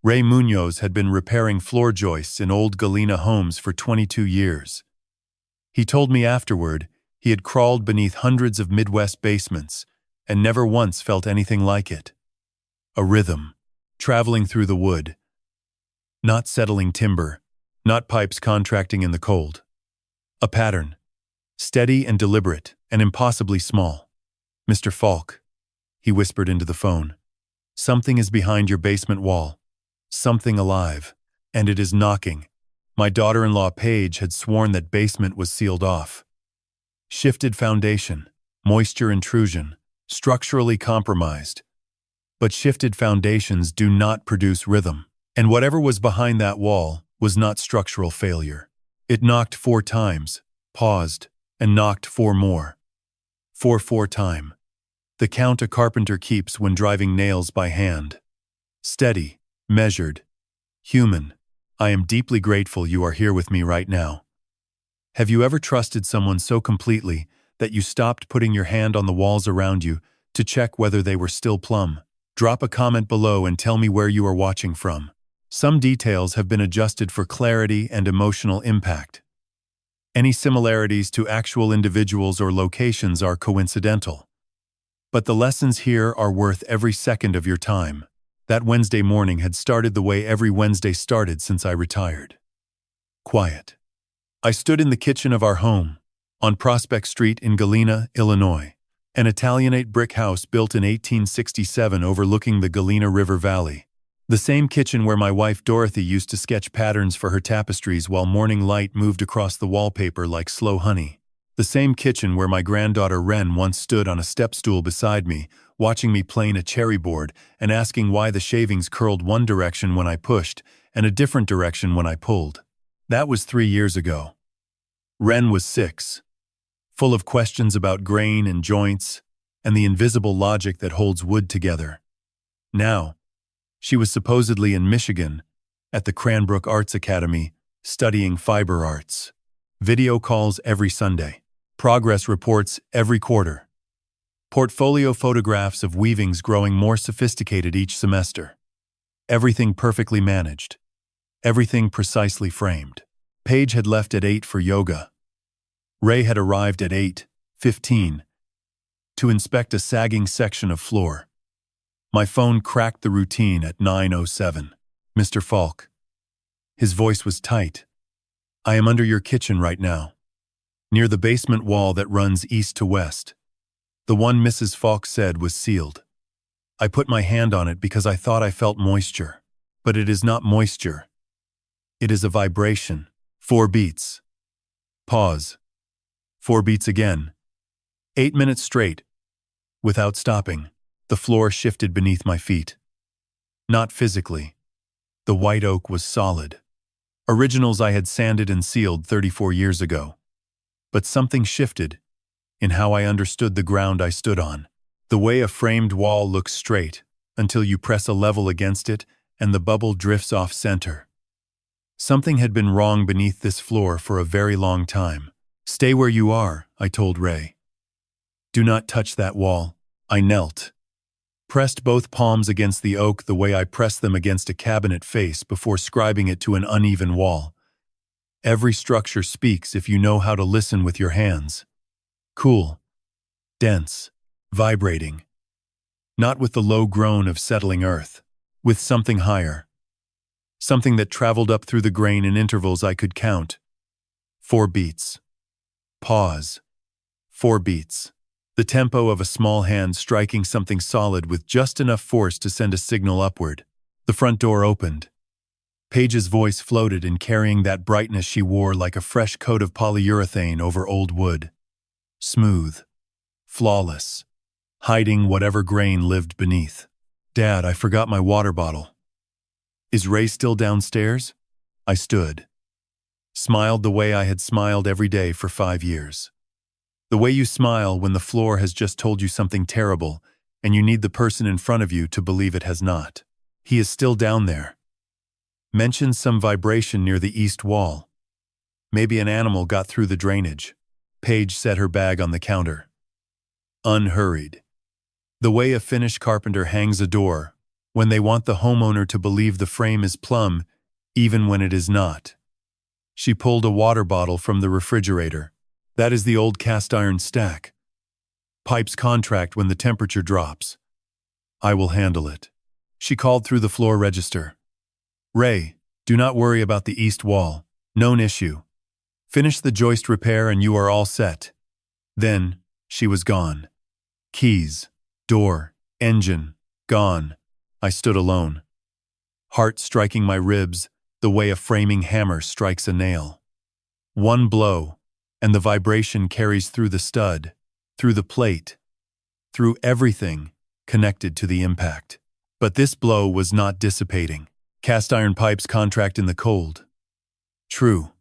Ray Munoz had been repairing floor joists in old Galena homes for 22 years. He told me afterward he had crawled beneath hundreds of Midwest basements and never once felt anything like it. A rhythm, traveling through the wood. Not settling timber, not pipes contracting in the cold. A pattern, steady and deliberate and impossibly small. "Mr. Falk," he whispered into the phone, "something is behind your basement wall. Something alive, and it is knocking." My daughter-in-law Paige had sworn that basement was sealed off. Shifted foundation, moisture intrusion, structurally compromised. But shifted foundations do not produce rhythm. And whatever was behind that wall was not structural failure. It knocked 4 times, paused, and knocked 4 more. 4 time. The count a carpenter keeps when driving nails by hand. Steady, measured, human. I am deeply grateful you are here with me right now. Have you ever trusted someone so completely that you stopped putting your hand on the walls around you to check whether they were still plumb? Drop a comment below and tell me where you are watching from. Some details have been adjusted for clarity and emotional impact. Any similarities to actual individuals or locations are coincidental. But the lessons here are worth every second of your time. That Wednesday morning had started the way every Wednesday started since I retired. Quiet. I stood in the kitchen of our home, on Prospect Street in Galena, Illinois, an Italianate brick house built in 1867 overlooking the Galena River Valley. The same kitchen where my wife Dorothy used to sketch patterns for her tapestries while morning light moved across the wallpaper like slow honey. The same kitchen where my granddaughter Wren once stood on a step stool beside me, watching me plane a cherry board and asking why the shavings curled one direction when I pushed and a different direction when I pulled. That was 3 years ago. Wren was 6, full of questions about grain and joints and the invisible logic that holds wood together. Now, she was supposedly in Michigan, at the Cranbrook Arts Academy, studying fiber arts. Video calls every Sunday. Progress reports every quarter. Portfolio photographs of weavings growing more sophisticated each semester. Everything perfectly managed. Everything precisely framed. Paige had left at 8 for yoga. Ray had arrived at 8:15 to inspect a sagging section of floor. My phone cracked the routine at 9:07. "Mr. Falk." His voice was tight. "I am under your kitchen right now, near the basement wall that runs east to west. The one Mrs. Falk said was sealed. I put my hand on it because I thought I felt moisture. But it is not moisture. It is a vibration. 4 beats. Pause. 4 beats again. 8 minutes straight. Without stopping, the floor shifted beneath my feet. Not physically. The white oak was solid. Originals I had sanded and sealed 34 years ago. But something shifted in how I understood the ground I stood on. The way a framed wall looks straight until you press a level against it and the bubble drifts off center. Something had been wrong beneath this floor for a very long time. "Stay where you are," I told Ray. "Do not touch that wall." I knelt. Pressed both palms against the oak the way I press them against a cabinet face before scribing it to an uneven wall. Every structure speaks if you know how to listen with your hands. Cool. Dense. Vibrating. Not with the low groan of settling earth. With something higher. Something that traveled up through the grain in intervals I could count. 4 beats. Pause. 4 beats. The tempo of a small hand striking something solid with just enough force to send a signal upward. The front door opened. Paige's voice floated in carrying that brightness she wore like a fresh coat of polyurethane over old wood. Smooth. Flawless. Hiding whatever grain lived beneath. "Dad, I forgot my water bottle." "Is Ray still downstairs?" I stood. Smiled the way I had smiled every day for 5 years. The way you smile when the floor has just told you something terrible and you need the person in front of you to believe it has not. "He is still down there." Mentioned some vibration near the east wall. Maybe an animal got through the drainage. Paige set her bag on the counter. Unhurried. The way a Finnish carpenter hangs a door, when they want the homeowner to believe the frame is plumb, even when it is not. She pulled a water bottle from the refrigerator. That is the old cast iron stack. Pipes contract when the temperature drops. I will handle it. She called through the floor register. Ray, do not worry about the east wall. Known issue. Finish the joist repair and you are all set. Then, she was gone. Keys, door, engine, gone. I stood alone. Heart striking my ribs the way a framing hammer strikes a nail. One blow, and the vibration carries through the stud, through the plate, through everything connected to the impact. But this blow was not dissipating. Cast iron pipes contract in the cold. True.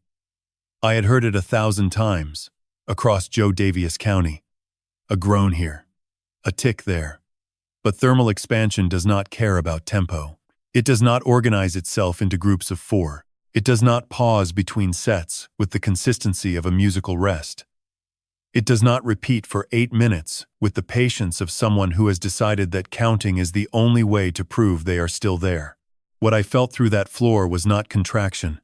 I had heard it 1,000 times, across Joe Daviess County. A groan here, a tick there. But thermal expansion does not care about tempo. It does not organize itself into groups of 4. It does not pause between sets with the consistency of a musical rest. It does not repeat for 8 minutes with the patience of someone who has decided that counting is the only way to prove they are still there. What I felt through that floor was not contraction.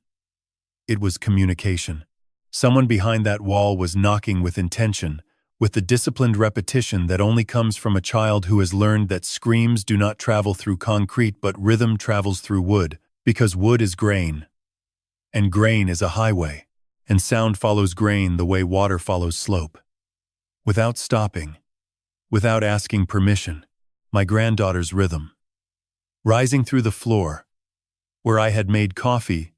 It was communication. Someone behind that wall was knocking with intention, with the disciplined repetition that only comes from a child who has learned that screams do not travel through concrete but rhythm travels through wood, because wood is grain. And grain is a highway, and sound follows grain the way water follows slope. Without stopping, without asking permission, my granddaughter's rhythm. Rising through the floor, where I had made coffee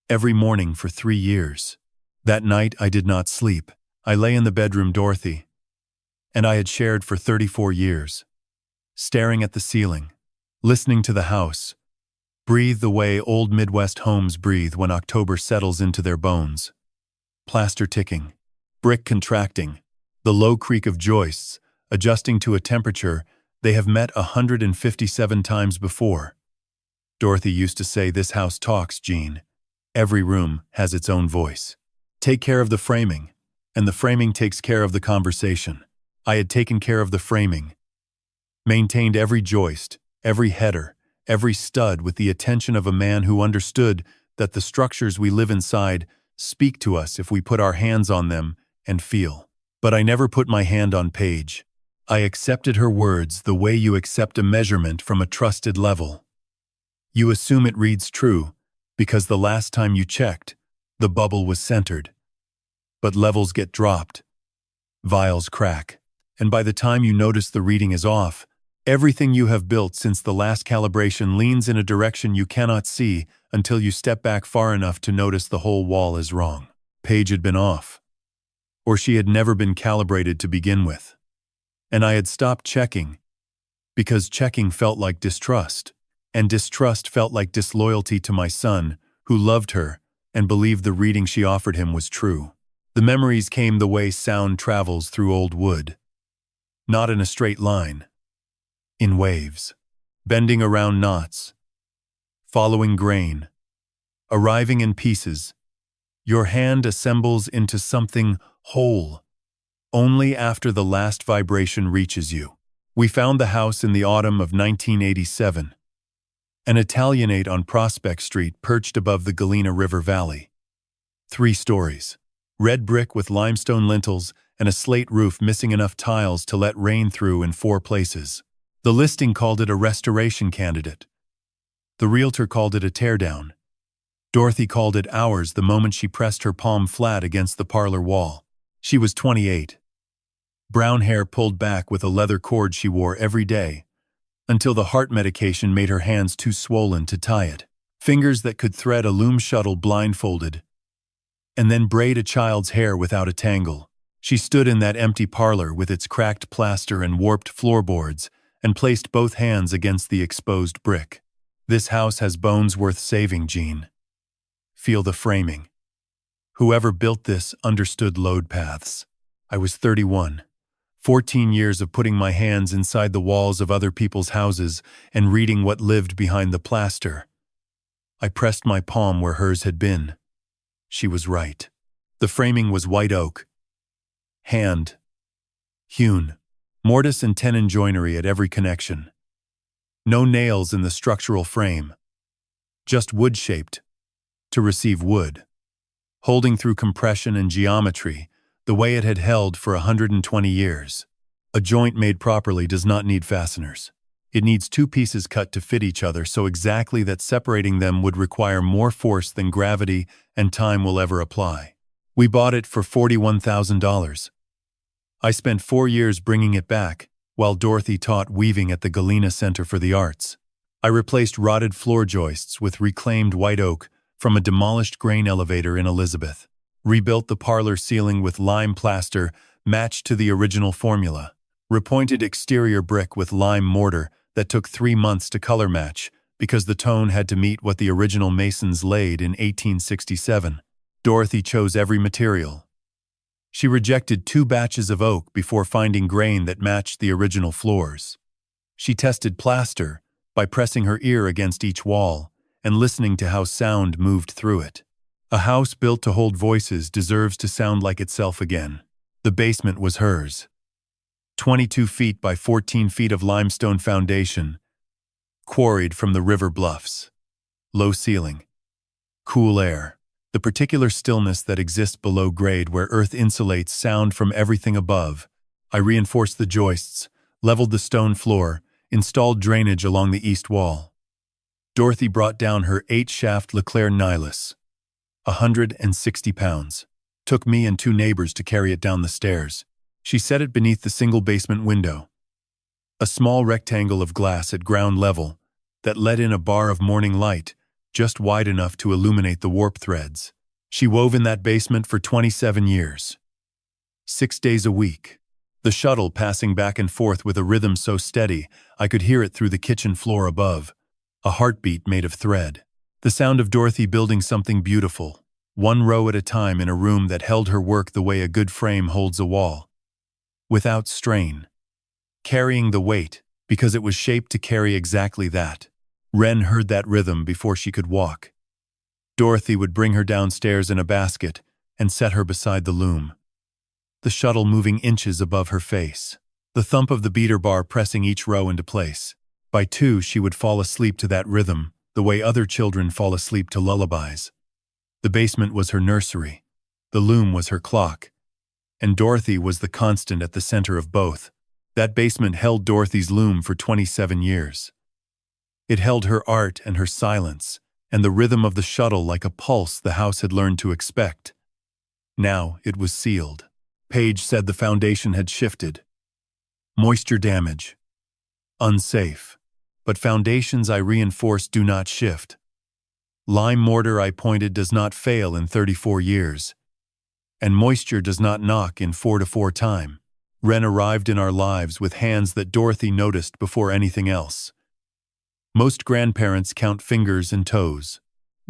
every morning for 3 years. That night I did not sleep. I lay in the bedroom Dorothy, and I had shared for 34 years. Staring at the ceiling, listening to the house, breathe the way old Midwest homes breathe when October settles into their bones. Plaster ticking, brick contracting, the low creak of joists, adjusting to a temperature they have met 157 times before. Dorothy used to say, "This house talks, Gene. Every room has its own voice. Take care of the framing, and the framing takes care of the conversation." I had taken care of the framing, maintained every joist, every header, every stud with the attention of a man who understood that the structures we live inside speak to us if we put our hands on them and feel. But I never put my hand on Paige. I accepted her words the way you accept a measurement from a trusted level. You assume it reads true, because the last time you checked, the bubble was centered. But levels get dropped. Vials crack. And by the time you notice the reading is off, everything you have built since the last calibration leans in a direction you cannot see until you step back far enough to notice the whole wall is wrong. Paige had been off. Or she had never been calibrated to begin with. And I had stopped checking, because checking felt like distrust, and distrust felt like disloyalty to my son, who loved her and believed the reading she offered him was true. The memories came the way sound travels through old wood. Not in a straight line. In waves. Bending around knots. Following grain. Arriving in pieces. Your hand assembles into something whole, only after the last vibration reaches you. We found the house in the autumn of 1987. An Italianate on Prospect Street perched above the Galena River Valley. 3 stories. Red brick with limestone lintels and a slate roof missing enough tiles to let rain through in 4 places. The listing called it a restoration candidate. The realtor called it a teardown. Dorothy called it ours the moment she pressed her palm flat against the parlor wall. She was 28. Brown hair pulled back with a leather cord she wore every day, until the heart medication made her hands too swollen to tie it. Fingers that could thread a loom shuttle blindfolded, and then braid a child's hair without a tangle. She stood in that empty parlor with its cracked plaster and warped floorboards and placed both hands against the exposed brick. This house has bones worth saving, Gene. Feel the framing. Whoever built this understood load paths. I was 31. 14 years of putting my hands inside the walls of other people's houses and reading what lived behind the plaster. I pressed my palm where hers had been. She was right. The framing was white oak. Hand. Hewn. Mortise and tenon joinery at every connection. No nails in the structural frame, just wood-shaped, to receive wood, holding through compression and geometry, the way it had held for 120 years. A joint made properly does not need fasteners. It needs two pieces cut to fit each other so exactly that separating them would require more force than gravity and time will ever apply. We bought it for $41,000. I spent 4 years bringing it back, while Dorothy taught weaving at the Galena Center for the Arts. I replaced rotted floor joists with reclaimed white oak from a demolished grain elevator in Elizabeth, rebuilt the parlor ceiling with lime plaster matched to the original formula, repointed exterior brick with lime mortar that took 3 months to color match because the tone had to meet what the original masons laid in 1867. Dorothy chose every material. She rejected 2 batches of oak before finding grain that matched the original floors. She tested plaster by pressing her ear against each wall and listening to how sound moved through it. A house built to hold voices deserves to sound like itself again. The basement was hers. 22 feet by 14 feet of limestone foundation, quarried from the river bluffs. Low ceiling. Cool air. The particular stillness that exists below grade where earth insulates sound from everything above. I reinforced the joists, leveled the stone floor, installed drainage along the east wall. Dorothy brought down her 8-shaft Leclerc Nihilus, 160 pounds. Took me and 2 neighbors to carry it down the stairs. She set it beneath the single basement window, a small rectangle of glass at ground level that let in a bar of morning light just wide enough to illuminate the warp threads. She wove in that basement for 27 years. 6 days a week. The shuttle passing back and forth with a rhythm so steady I could hear it through the kitchen floor above, a heartbeat made of thread. The sound of Dorothy building something beautiful, 1 row at a time in a room that held her work the way a good frame holds a wall. Without strain. Carrying the weight, because it was shaped to carry exactly that. Wren heard that rhythm before she could walk. Dorothy would bring her downstairs in a basket and set her beside the loom, the shuttle moving inches above her face, the thump of the beater bar pressing each row into place. By 2, she would fall asleep to that rhythm, the way other children fall asleep to lullabies. The basement was her nursery. The loom was her clock. And Dorothy was the constant at the center of both. That basement held Dorothy's loom for 27 years. It held her art and her silence, and the rhythm of the shuttle like a pulse the house had learned to expect. Now it was sealed. Page said the foundation had shifted. Moisture damage. Unsafe. But foundations I reinforced do not shift. Lime mortar I pointed does not fail in 34 years. And moisture does not knock in 4 to 4 time. Wren arrived in our lives with hands that Dorothy noticed before anything else. Most grandparents count fingers and toes.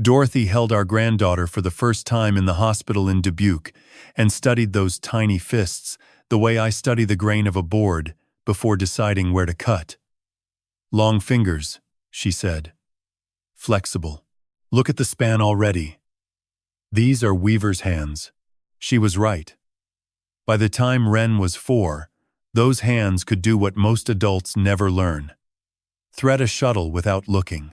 Dorothy held our granddaughter for the first time in the hospital in Dubuque and studied those tiny fists the way I study the grain of a board before deciding where to cut. Long fingers, she said. Flexible. Look at the span already. These are weaver's hands. She was right. By the time Wren was 4, those hands could do what most adults never learn. Thread a shuttle without looking.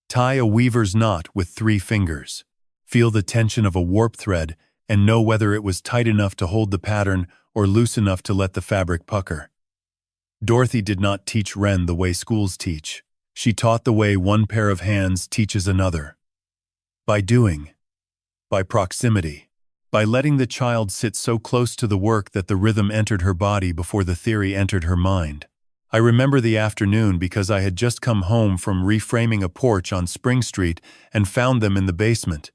Tie a weaver's knot with 3 fingers. Feel the tension of a warp thread and know whether it was tight enough to hold the pattern or loose enough to let the fabric pucker. Dorothy did not teach Wren the way schools teach. She taught the way one pair of hands teaches another. By doing. By proximity. By letting the child sit so close to the work that the rhythm entered her body before the theory entered her mind. I remember the afternoon because I had just come home from reframing a porch on Spring Street and found them in the basement.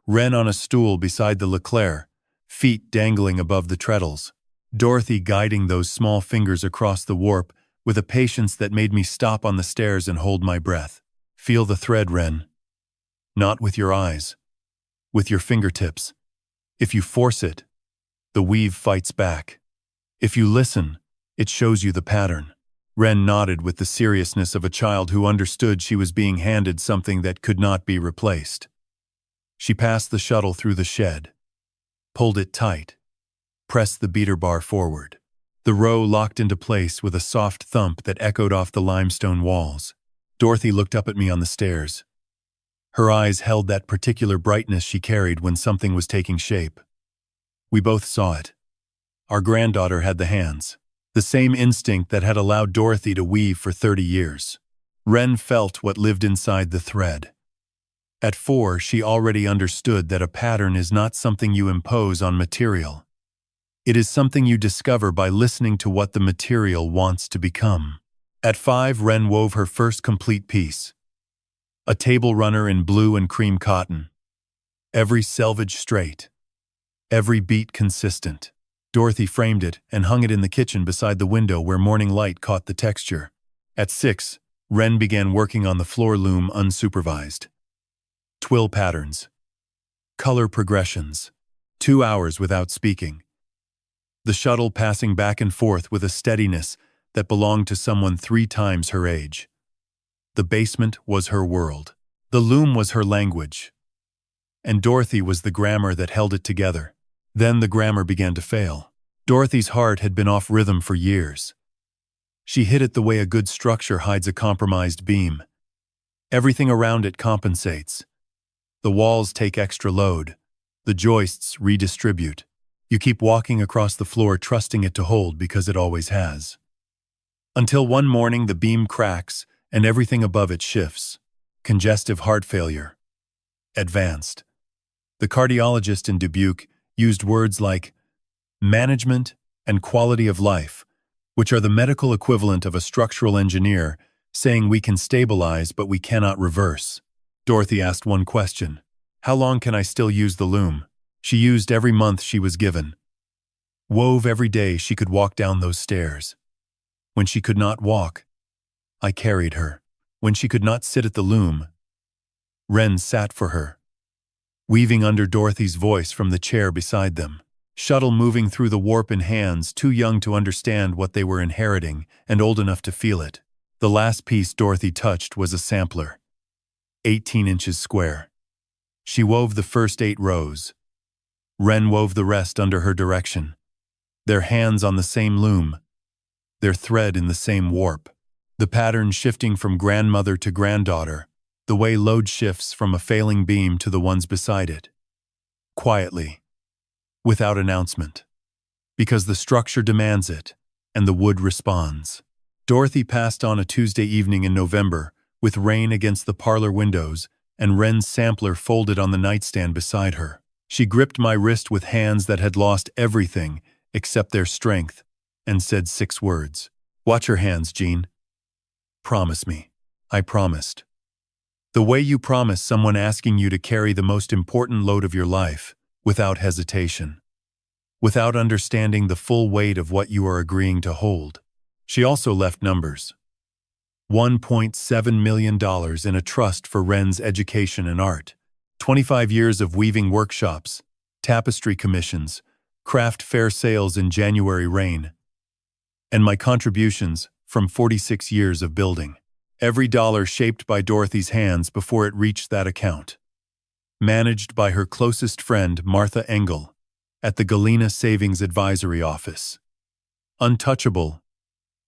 Wren on a stool beside the Leclerc, feet dangling above the treadles. Dorothy guiding those small fingers across the warp with a patience that made me stop on the stairs and hold my breath. Feel the thread, Wren. Not with your eyes. With your fingertips. If you force it, the weave fights back. If you listen, it shows you the pattern. Wren nodded with the seriousness of a child who understood she was being handed something that could not be replaced. She passed the shuttle through the shed, pulled it tight, pressed the beater bar forward. The row locked into place with a soft thump that echoed off the limestone walls. Dorothy looked up at me on the stairs. Her eyes held that particular brightness she carried when something was taking shape. We both saw it. Our granddaughter had the hands, the same instinct that had allowed Dorothy to weave for 30 years. Wren felt what lived inside the thread. At 4, she already understood that a pattern is not something you impose on material. It is something you discover by listening to what the material wants to become. At 5, Wren wove her first complete piece. A table runner in blue and cream cotton. Every selvage straight. Every beat consistent. Dorothy framed it and hung it in the kitchen beside the window where morning light caught the texture. At 6, Wren began working on the floor loom unsupervised. Twill patterns. Color progressions. 2 hours without speaking. The shuttle passing back and forth with a steadiness that belonged to someone 3 times her age. The basement was her world. The loom was her language. And Dorothy was the grammar that held it together. Then the grammar began to fail. Dorothy's heart had been off rhythm for years. She hit it the way a good structure hides a compromised beam. Everything around it compensates. The walls take extra load. The joists redistribute. You keep walking across the floor trusting it to hold because it always has. Until one morning the beam cracks and everything above it shifts. Congestive heart failure. Advanced. The cardiologist in Dubuque used words like management and quality of life, which are the medical equivalent of a structural engineer saying we can stabilize but we cannot reverse. Dorothy asked one question. How long can I still use the loom? She used every month she was given. Wove every day she could walk down those stairs. When she could not walk, I carried her. When she could not sit at the loom, Wren sat for her. Weaving under Dorothy's voice from the chair beside them. Shuttle moving through the warp in hands too young to understand what they were inheriting and old enough to feel it. The last piece Dorothy touched was a sampler. 18 inches square. She wove the first 8 rows. Wren wove the rest under her direction. Their hands on the same loom. Their thread in the same warp. The pattern shifting from grandmother to granddaughter, the way load shifts from a failing beam to the ones beside it. Quietly. Without announcement. Because the structure demands it, and the wood responds. Dorothy passed on a Tuesday evening in November, with rain against the parlor windows, and Wren's sampler folded on the nightstand beside her. She gripped my wrist with hands that had lost everything except their strength, and said 6 words. Watch your hands, Jean. Promise me. I promised. The way you promise someone asking you to carry the most important load of your life, without hesitation. Without understanding the full weight of what you are agreeing to hold. She also left numbers. $1.7 million in a trust for Wren's education and art. 25 years of weaving workshops, tapestry commissions, craft fair sales in January rain. And my contributions from 46 years of building. Every dollar shaped by Dorothy's hands before it reached that account. Managed by her closest friend, Martha Engel, at the Galena Savings Advisory Office. Untouchable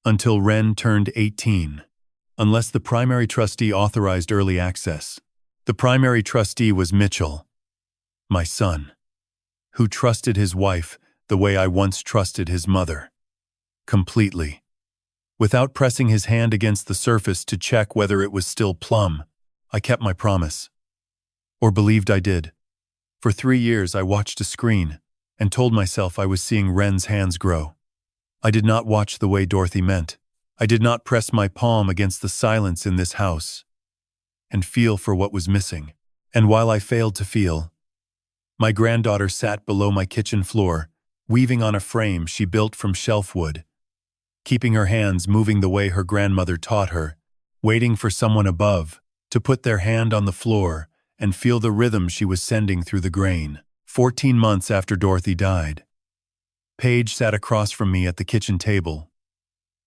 until Wren turned 18, unless the primary trustee authorized early access. The primary trustee was Mitchell, my son, who trusted his wife the way I once trusted his mother. Completely. Without pressing his hand against the surface to check whether it was still plumb, I kept my promise. Or believed I did. For 3 years I watched a screen and told myself I was seeing Wren's hands grow. I did not watch the way Dorothy meant. I did not press my palm against the silence in this house and feel for what was missing. And while I failed to feel, my granddaughter sat below my kitchen floor, weaving on a frame she built from shelf wood, keeping her hands moving the way her grandmother taught her, waiting for someone above to put their hand on the floor and feel the rhythm she was sending through the grain. 14 months after Dorothy died, Paige sat across from me at the kitchen table,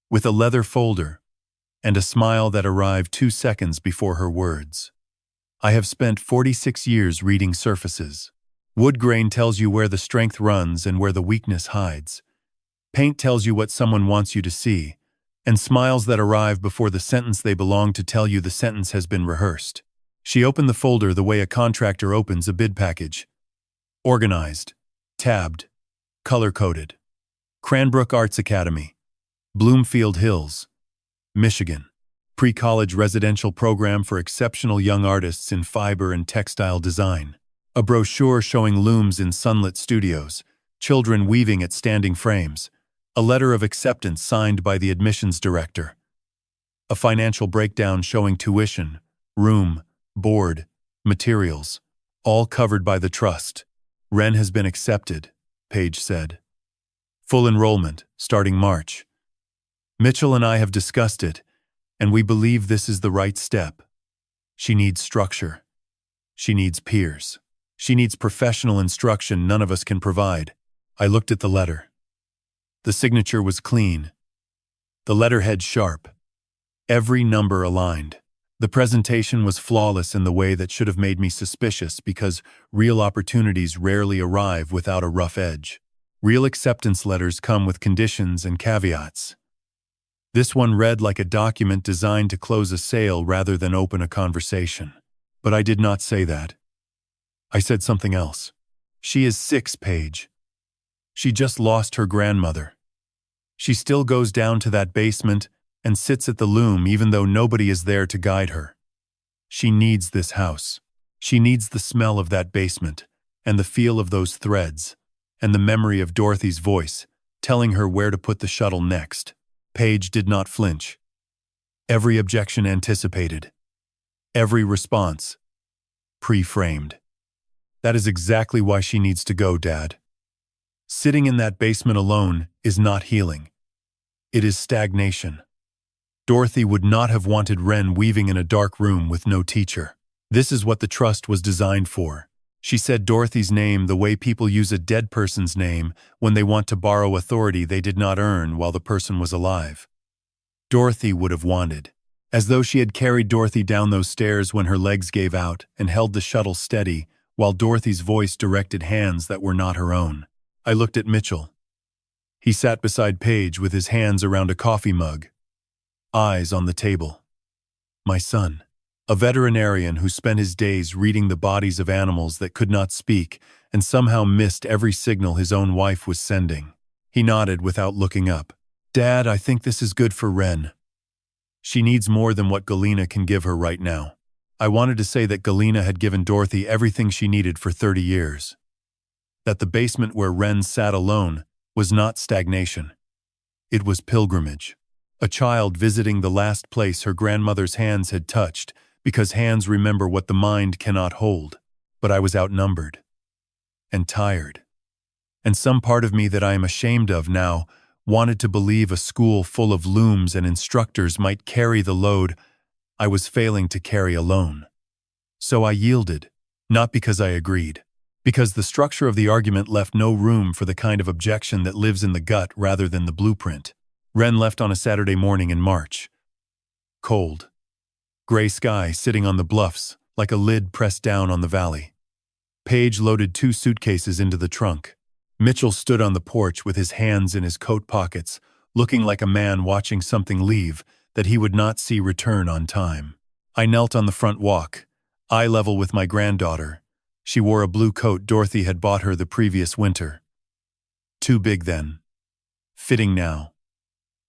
with a leather folder and a smile that arrived 2 seconds before her words. I have spent 46 years reading surfaces. Wood grain tells you where the strength runs and where the weakness hides. Paint tells you what someone wants you to see, and smiles that arrive before the sentence they belong to tell you the sentence has been rehearsed. She opened the folder the way a contractor opens a bid package. Organized, tabbed, color-coded. Cranbrook Arts Academy, Bloomfield Hills, Michigan. Pre-college residential program for exceptional young artists in fiber and textile design. A brochure showing looms in sunlit studios, children weaving at standing frames. A letter of acceptance signed by the admissions director. A financial breakdown showing tuition, room, board, materials, all covered by the trust. Wren has been accepted, Paige said. Full enrollment, starting March. Mitchell and I have discussed it, and we believe this is the right step. She needs structure. She needs peers. She needs professional instruction none of us can provide. I looked at the letter. The signature was clean. The letterhead sharp. Every number aligned. The presentation was flawless in the way that should have made me suspicious because real opportunities rarely arrive without a rough edge. Real acceptance letters come with conditions and caveats. This one read like a document designed to close a sale rather than open a conversation. But I did not say that. I said something else. She is 6, Paige. She just lost her grandmother. She still goes down to that basement and sits at the loom even though nobody is there to guide her. She needs this house. She needs the smell of that basement, and the feel of those threads, and the memory of Dorothy's voice, telling her where to put the shuttle next. Paige did not flinch. Every objection anticipated. Every response pre-framed. That is exactly why she needs to go, Dad. Sitting in that basement alone is not healing. It is stagnation. Dorothy would not have wanted Wren weaving in a dark room with no teacher. This is what the trust was designed for. She said Dorothy's name the way people use a dead person's name when they want to borrow authority they did not earn while the person was alive. Dorothy would have wanted. As though she had carried Dorothy down those stairs when her legs gave out and held the shuttle steady while Dorothy's voice directed hands that were not her own. I looked at Mitchell. He sat beside Paige with his hands around a coffee mug, eyes on the table. My son, a veterinarian who spent his days reading the bodies of animals that could not speak and somehow missed every signal his own wife was sending. He nodded without looking up. Dad, I think this is good for Wren. She needs more than what Galena can give her right now. I wanted to say that Galena had given Dorothy everything she needed for 30 years. That the basement where Wren sat alone was not stagnation. It was pilgrimage. A child visiting the last place her grandmother's hands had touched, because hands remember what the mind cannot hold. But I was outnumbered. And tired. And some part of me that I am ashamed of now wanted to believe a school full of looms and instructors might carry the load I was failing to carry alone. So I yielded, not because I agreed, because the structure of the argument left no room for the kind of objection that lives in the gut rather than the blueprint. Wren left on a Saturday morning in March. Cold. Gray sky sitting on the bluffs like a lid pressed down on the valley. Paige loaded 2 suitcases into the trunk. Mitchell stood on the porch with his hands in his coat pockets, looking like a man watching something leave that he would not see return on time. I knelt on the front walk, eye level with my granddaughter. She wore a blue coat Dorothy had bought her the previous winter. Too big then. Fitting now.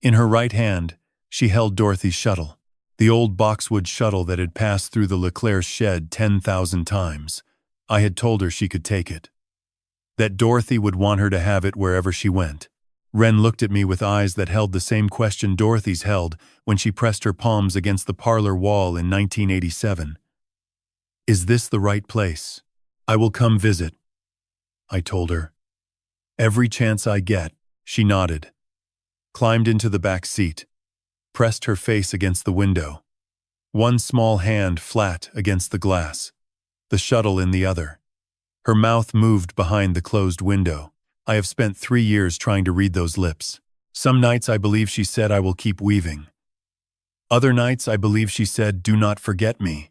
In her right hand, she held Dorothy's shuttle, the old boxwood shuttle that had passed through the Leclerc's shed 10,000 times. I had told her she could take it. That Dorothy would want her to have it wherever she went. Wren looked at me with eyes that held the same question Dorothy's held when she pressed her palms against the parlor wall in 1987. Is this the right place? I will come visit, I told her. Every chance I get, she nodded. Climbed into the back seat, pressed her face against the window. One small hand flat against the glass, the shuttle in the other. Her mouth moved behind the closed window. I have spent 3 years trying to read those lips. Some nights I believe she said I will keep weaving. Other nights I believe she said, do not forget me.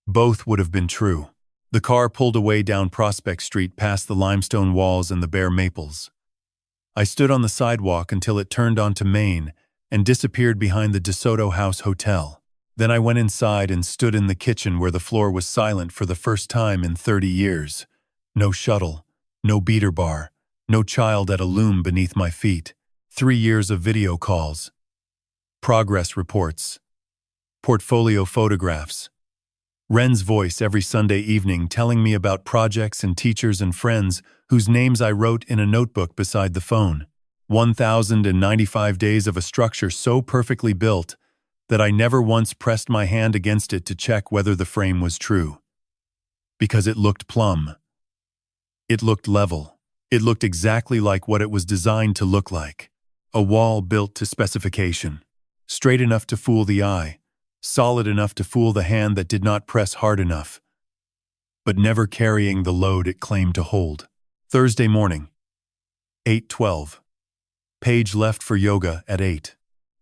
Both would have been true. The car pulled away down Prospect Street past the limestone walls and the bare maples. I stood on the sidewalk until it turned onto Main and disappeared behind the DeSoto House Hotel. Then I went inside and stood in the kitchen where the floor was silent for the first time in 30 years. No shuttle, no beater bar, no child at a loom beneath my feet. 3 years of video calls, progress reports, portfolio photographs, Wren's voice every Sunday evening telling me about projects and teachers and friends whose names I wrote in a notebook beside the phone. 1,095 days of a structure so perfectly built that I never once pressed my hand against it to check whether the frame was true. Because it looked plumb. It looked level. It looked exactly like what it was designed to look like. A wall built to specification. Straight enough to fool the eye. Solid enough to fool the hand that did not press hard enough. But never carrying the load it claimed to hold. Thursday morning. 8:12. Paige left for yoga at 8.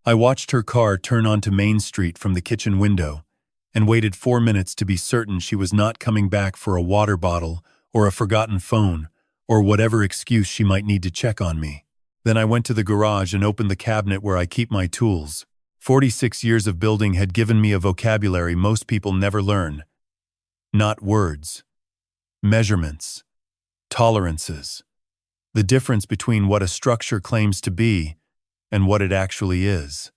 I watched her car turn onto Main Street from the kitchen window and waited 4 minutes to be certain she was not coming back for a water bottle or a forgotten phone or whatever excuse she might need to check on me. Then I went to the garage and opened the cabinet where I keep my tools. 46 years of building had given me a vocabulary most people never learn. Not words. Measurements. Tolerances. The difference between what a structure claims to be and what it actually is.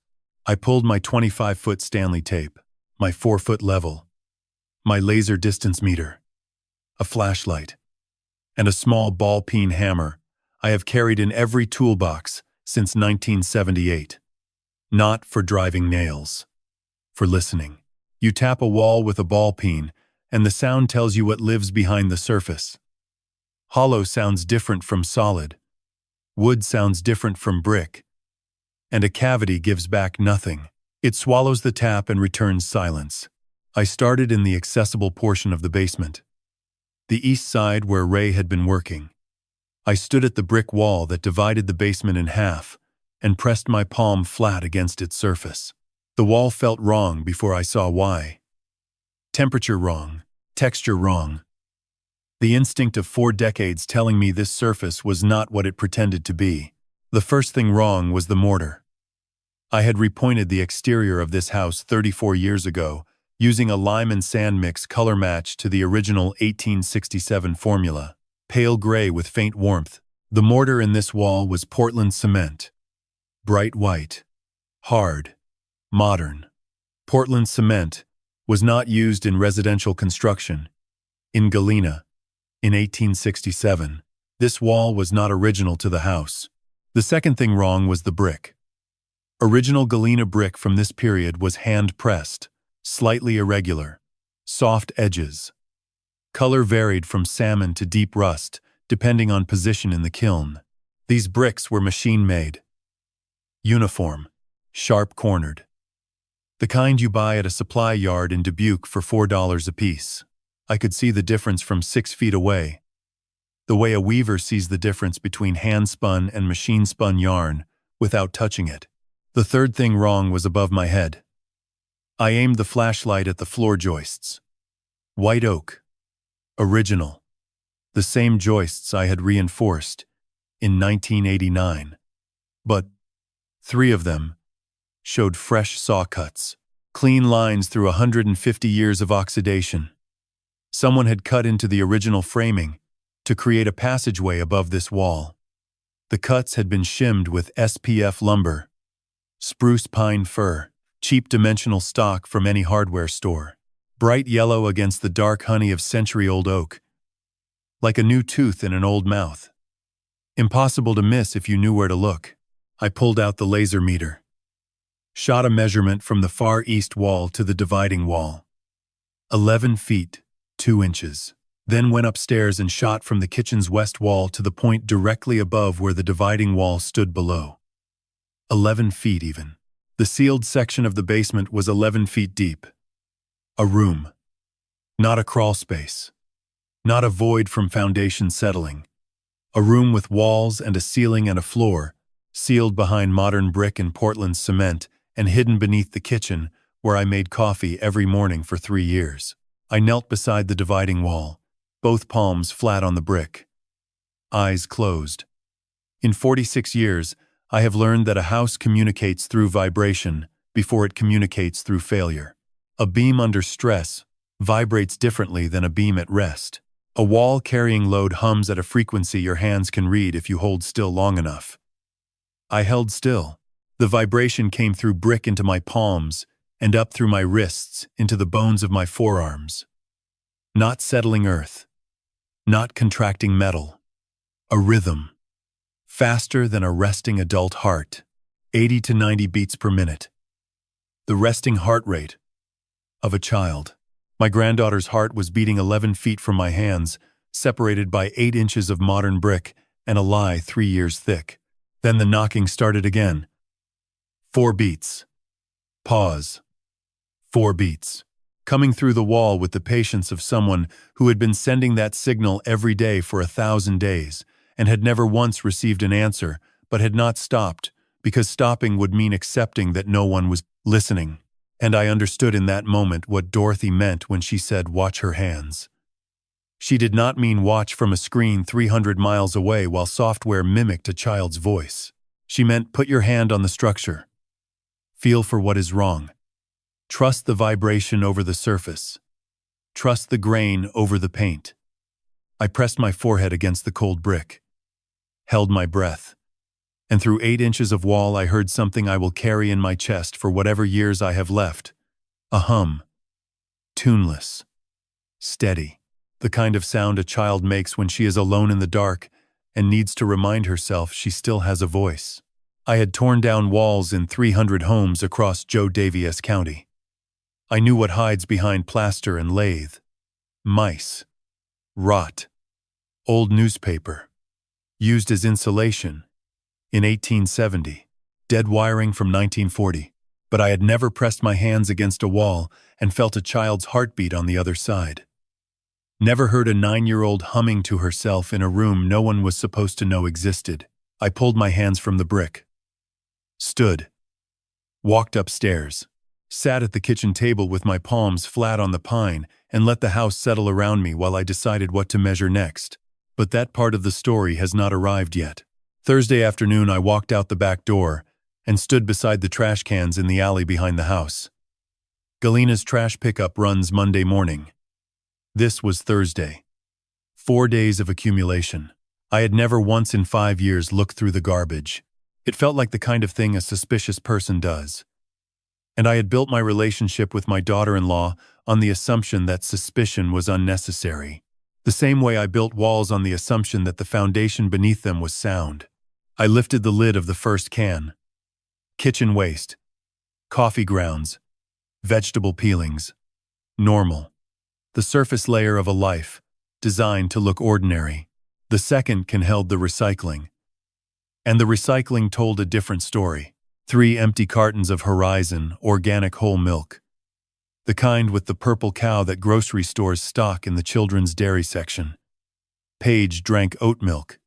I pulled my 25-foot Stanley tape, my 4-foot level, my laser distance meter, a flashlight, and a small ball-peen hammer I have carried in every toolbox since 1978. Not for driving nails. For listening. You tap a wall with a ball-peen, and the sound tells you what lives behind the surface. Hollow sounds different from solid. Wood sounds different from brick. And a cavity gives back nothing. It swallows the tap and returns silence. I started in the accessible portion of the basement. The east side where Ray had been working. I stood at the brick wall that divided the basement in half and pressed my palm flat against its surface. The wall felt wrong before I saw why. Temperature wrong, texture wrong. The instinct of 4 decades telling me this surface was not what it pretended to be. The first thing wrong was the mortar. I had repointed the exterior of this house 34 years ago, using a lime and sand mix color match to the original 1867 formula. Pale gray with faint warmth. The mortar in this wall was Portland cement. Bright white. Hard. Modern. Portland cement was not used in residential construction. In Galena. In 1867. This wall was not original to the house. The second thing wrong was the brick. Original Galena brick from this period was hand-pressed, slightly irregular, soft edges. Color varied from salmon to deep rust, depending on position in the kiln. These bricks were machine-made. Uniform, sharp-cornered. The kind you buy at a supply yard in Dubuque for $4 apiece. I could see the difference from 6 feet away. The way a weaver sees the difference between hand-spun and machine-spun yarn without touching it. The third thing wrong was above my head. I aimed the flashlight at the floor joists. White oak. Original. The same joists I had reinforced in 1989. But 3 of them showed fresh saw cuts, clean lines through 150 years of oxidation. Someone had cut into the original framing to create a passageway above this wall. The cuts had been shimmed with SPF lumber, spruce pine fir, cheap dimensional stock from any hardware store, bright yellow against the dark honey of century-old oak, like a new tooth in an old mouth. Impossible to miss if you knew where to look. I pulled out the laser meter, shot a measurement from the far east wall to the dividing wall. 11 feet, 2 inches. Then went upstairs and shot from the kitchen's west wall to the point directly above where the dividing wall stood below. 11 feet even. The sealed section of the basement was 11 feet deep. A room. Not a crawl space. Not a void from foundation settling. A room with walls and a ceiling and a floor, sealed behind modern brick and Portland cement and hidden beneath the kitchen where I made coffee every morning for 3 years. I knelt beside the dividing wall, both palms flat on the brick. Eyes closed. In 46 years, I have learned that a house communicates through vibration before it communicates through failure. A beam under stress vibrates differently than a beam at rest. A wall carrying load hums at a frequency your hands can read if you hold still long enough. I held still. The vibration came through brick into my palms and up through my wrists into the bones of my forearms. Not settling earth. Not contracting metal. A rhythm. Faster than a resting adult heart. 80 to 90 beats per minute. The resting heart rate of a child. My granddaughter's heart was beating 11 feet from my hands, separated by 8 inches of modern brick and a lie 3 years thick. Then the knocking started again. 4 beats. Pause. 4 beats. Coming through the wall with the patience of someone who had been sending that signal every day for 1,000 days and had never once received an answer, but had not stopped, because stopping would mean accepting that no one was listening. And I understood in that moment what Dorothy meant when she said, "Watch her hands." She did not mean watch from a screen 300 miles away while software mimicked a child's voice. She meant put your hand on the structure. Feel for what is wrong. Trust the vibration over the surface. Trust the grain over the paint. I pressed my forehead against the cold brick. Held my breath. And through 8 inches of wall I heard something I will carry in my chest for whatever years I have left. A hum. Tuneless. Steady. The kind of sound a child makes when she is alone in the dark and needs to remind herself she still has a voice. I had torn down walls in 300 homes across Joe Daviess County. I knew what hides behind plaster and lathe. Mice. Rot. Old newspaper. Used as insulation. In 1870, dead wiring from 1940, but I had never pressed my hands against a wall and felt a child's heartbeat on the other side. Never heard a 9-year-old humming to herself in a room no one was supposed to know existed. I pulled my hands from the brick. Stood. Walked upstairs. Sat at the kitchen table with my palms flat on the pine and let the house settle around me while I decided what to measure next. But that part of the story has not arrived yet. Thursday afternoon I walked out the back door and stood beside the trash cans in the alley behind the house. Galina's trash pickup runs Monday morning. This was Thursday. 4 days of accumulation. I had never once in 5 years looked through the garbage. It felt like the kind of thing a suspicious person does. And I had built my relationship with my daughter-in-law on the assumption that suspicion was unnecessary. The same way I built walls on the assumption that the foundation beneath them was sound. I lifted the lid of the first can. Kitchen waste. Coffee grounds. Vegetable peelings. Normal. The surface layer of a life, designed to look ordinary. The second can held the recycling. And the recycling told a different story. 3 empty cartons of Horizon organic whole milk. The kind with the purple cow that grocery stores stock in the children's dairy section. Paige drank oat milk.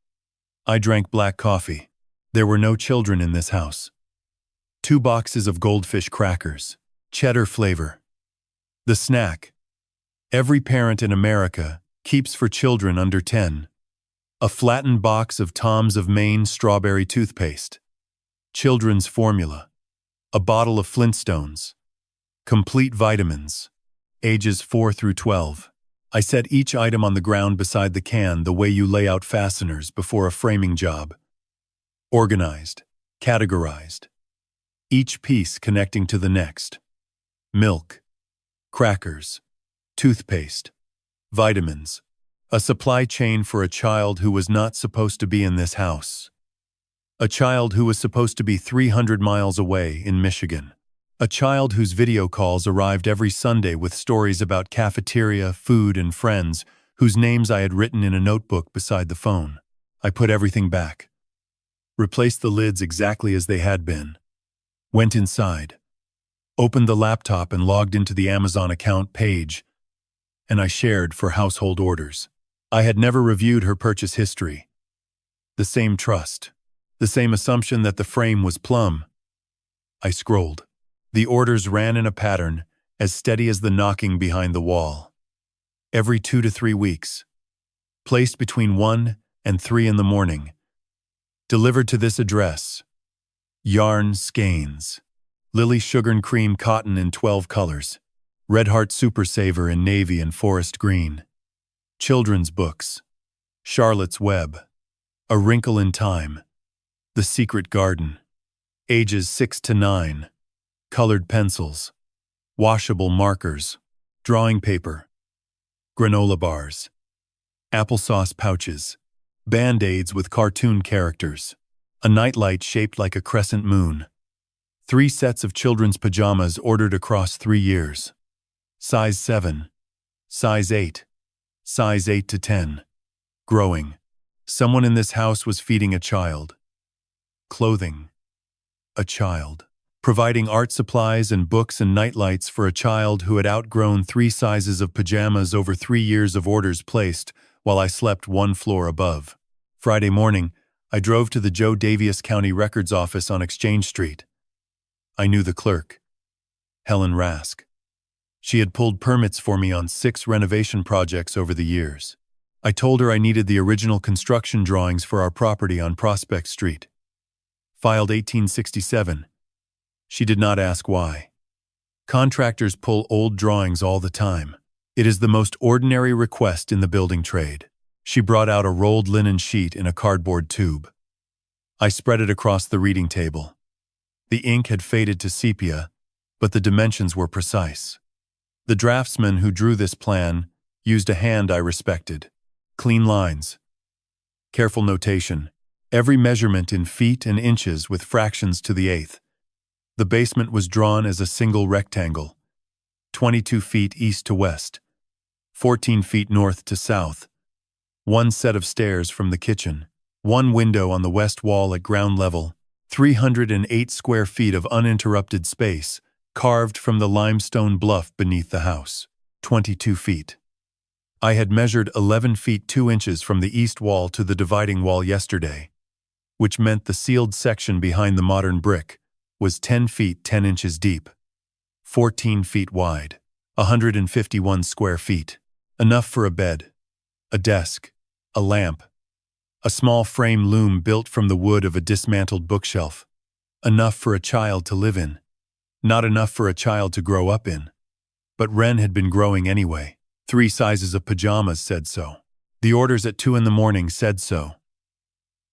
I drank black coffee. There were no children in this house. 2 boxes of goldfish crackers. Cheddar flavor. The snack. Every parent in America keeps for children under 10. A flattened box of Tom's of Maine strawberry toothpaste. Children's formula. A bottle of Flintstones. Complete vitamins. Ages 4 through 12. I set each item on the ground beside the can the way you lay out fasteners before a framing job. Organized. Categorized. Each piece connecting to the next. Milk. Crackers. Toothpaste. Vitamins. A supply chain for a child who was not supposed to be in this house. A child who was supposed to be 300 miles away in Michigan. A child whose video calls arrived every Sunday with stories about cafeteria, food, and friends whose names I had written in a notebook beside the phone. I put everything back. Replaced the lids exactly as they had been. Went inside. Opened the laptop and logged into the Amazon account page, and I shared for household orders. I had never reviewed her purchase history. The same trust. The same assumption that the frame was plumb. I scrolled. The orders ran in a pattern as steady as the knocking behind the wall. Every 2 to 3 weeks. Placed between 1 and 3 in the morning. Delivered to this address. Yarn skeins. Lily sugar and cream cotton in 12 colors. Red Heart Super Saver in navy and forest green. Children's books. Charlotte's Web. A Wrinkle in Time. The Secret Garden. Ages 6 to 9. Colored pencils. Washable markers. Drawing paper. Granola bars. Applesauce pouches. Band-aids with cartoon characters. A nightlight shaped like a crescent moon. 3 sets of children's pajamas ordered across 3 years. Size 7. Size 8. Size 8 to 10. Growing. Someone in this house was feeding a child. Clothing. A child. Providing art supplies and books and nightlights for a child who had outgrown 3 sizes of pajamas over 3 years of orders placed while I slept 1 floor above. Friday morning, I drove to the Joe Daviess County Records Office on Exchange Street. I knew the clerk, Helen Rask. She had pulled permits for me on 6 renovation projects over the years. I told her I needed the original construction drawings for our property on Prospect Street. Filed 1867. She did not ask why. Contractors pull old drawings all the time. It is the most ordinary request in the building trade. She brought out a rolled linen sheet in a cardboard tube. I spread it across the reading table. The ink had faded to sepia, but the dimensions were precise. The draftsman who drew this plan used a hand I respected. Clean lines. Careful notation. Every measurement in feet and inches with fractions to the 1/8. The basement was drawn as a single rectangle. 22 feet east to west. 14 feet north to south. 1 set of stairs from the kitchen. 1 window on the west wall at ground level. 308 square feet of uninterrupted space, carved from the limestone bluff beneath the house. 22 feet. I had measured 11 feet 2 inches from the east wall to the dividing wall yesterday, which meant the sealed section behind the modern brick was 10 feet 10 inches deep, 14 feet wide, 151 square feet. Enough for a bed, a desk, a lamp, a small frame loom built from the wood of a dismantled bookshelf. Enough for a child to live in. Not enough for a child to grow up in. But Wren had been growing anyway. 3 sizes of pajamas said so. The orders at 2 in the morning said so.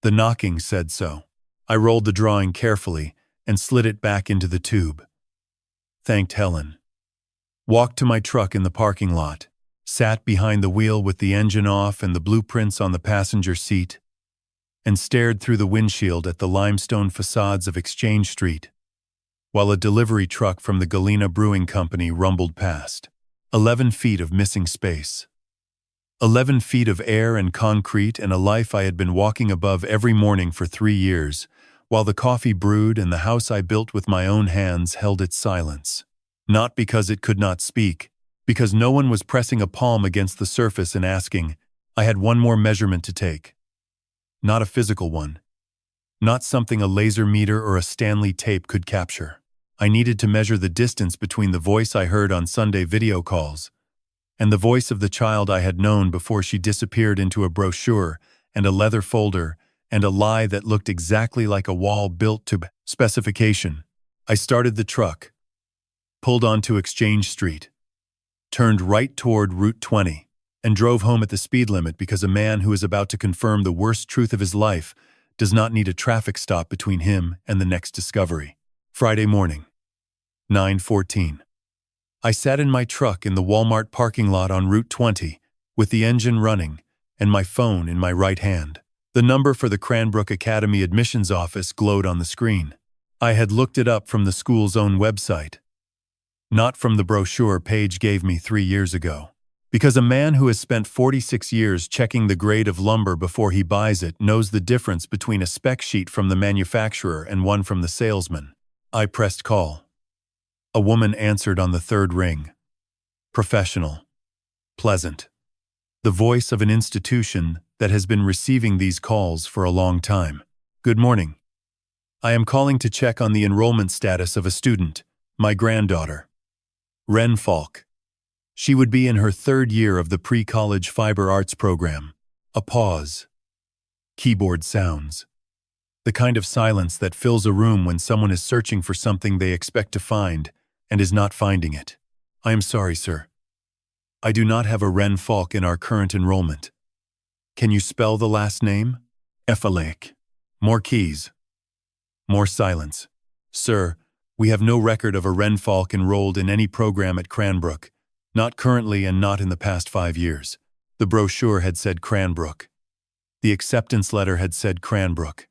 The knocking said so. I rolled the drawing carefully and slid it back into the tube. Thanked Helen. Walked to my truck in the parking lot. Sat behind the wheel with the engine off and the blueprints on the passenger seat, and stared through the windshield at the limestone facades of Exchange Street, while a delivery truck from the Galena Brewing Company rumbled past. 11 feet of missing space. 11 feet of air and concrete and a life I had been walking above every morning for 3 years, while the coffee brewed and the house I built with my own hands held its silence. Not because it could not speak, because no one was pressing a palm against the surface and asking. I had one more measurement to take. Not a physical one. Not something a laser meter or a Stanley tape could capture. I needed to measure the distance between the voice I heard on Sunday video calls and the voice of the child I had known before she disappeared into a brochure and a leather folder and a lie that looked exactly like a wall built to specification. I started the truck, pulled onto Exchange Street, turned right toward Route 20, and drove home at the speed limit because a man who is about to confirm the worst truth of his life does not need a traffic stop between him and the next discovery. Friday morning, 9:14. I sat in my truck in the Walmart parking lot on Route 20, with the engine running and my phone in my right hand. The number for the Cranbrook Academy admissions office glowed on the screen. I had looked it up from the school's own website, not from the brochure Paige gave me 3 years ago. Because a man who has spent 46 years checking the grade of lumber before he buys it knows the difference between a spec sheet from the manufacturer and one from the salesman. I pressed call. A woman answered on the 3rd ring. Professional. Pleasant. The voice of an institution that has been receiving these calls for a long time. Good morning. I am calling to check on the enrollment status of a student, my granddaughter, Wren Falk. She would be in her 3rd year of the pre-college fiber arts program. A pause. Keyboard sounds. The kind of silence that fills a room when someone is searching for something they expect to find and is not finding it. I am sorry, sir. I do not have a Wren Falk in our current enrollment. Can you spell the last name? Efalake. More keys. More silence. Sir, we have no record of a Wren Falk enrolled in any program at Cranbrook, not currently and not in the past 5 years. The brochure had said Cranbrook. The acceptance letter had said Cranbrook.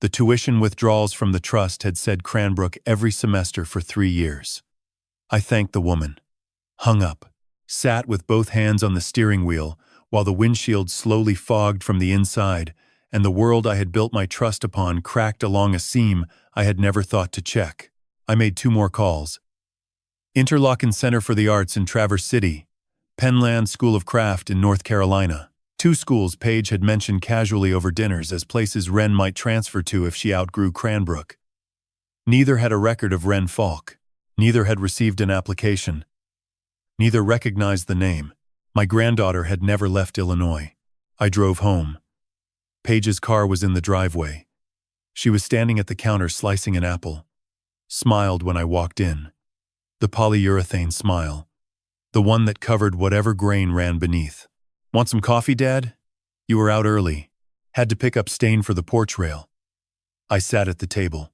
The tuition withdrawals from the trust had said Cranbrook every semester for 3 years. I thanked the woman, hung up, sat with both hands on the steering wheel while the windshield slowly fogged from the inside and the world I had built my trust upon cracked along a seam I had never thought to check. I made 2 more calls. Interlochen Center for the Arts in Traverse City, Penland School of Craft in North Carolina. 2 schools Paige had mentioned casually over dinners as places Wren might transfer to if she outgrew Cranbrook. Neither had a record of Wren Falk. Neither had received an application. Neither recognized the name. My granddaughter had never left Illinois. I drove home. Paige's car was in the driveway. She was standing at the counter slicing an apple. Smiled when I walked in. The polyurethane smile. The one that covered whatever grain ran beneath. Want some coffee, Dad? You were out early. Had to pick up stain for the porch rail. I sat at the table.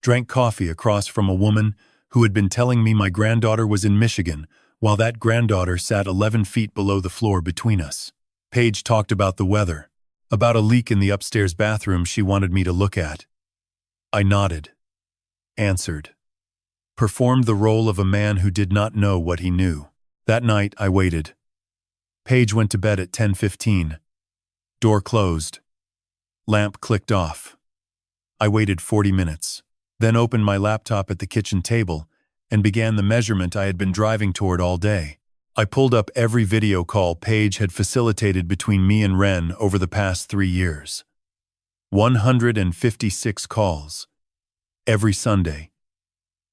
Drank coffee across from a woman who had been telling me my granddaughter was in Michigan, while that granddaughter sat 11 feet below the floor between us. Paige talked about the weather, about a leak in the upstairs bathroom she wanted me to look at. I nodded, answered, performed the role of a man who did not know what he knew. That night, I waited. Paige went to bed at 10:15. Door closed. Lamp clicked off. I waited 40 minutes, then opened my laptop at the kitchen table and began the measurement I had been driving toward all day. I pulled up every video call Paige had facilitated between me and Wren over the past 3 years. 156 calls. Every Sunday.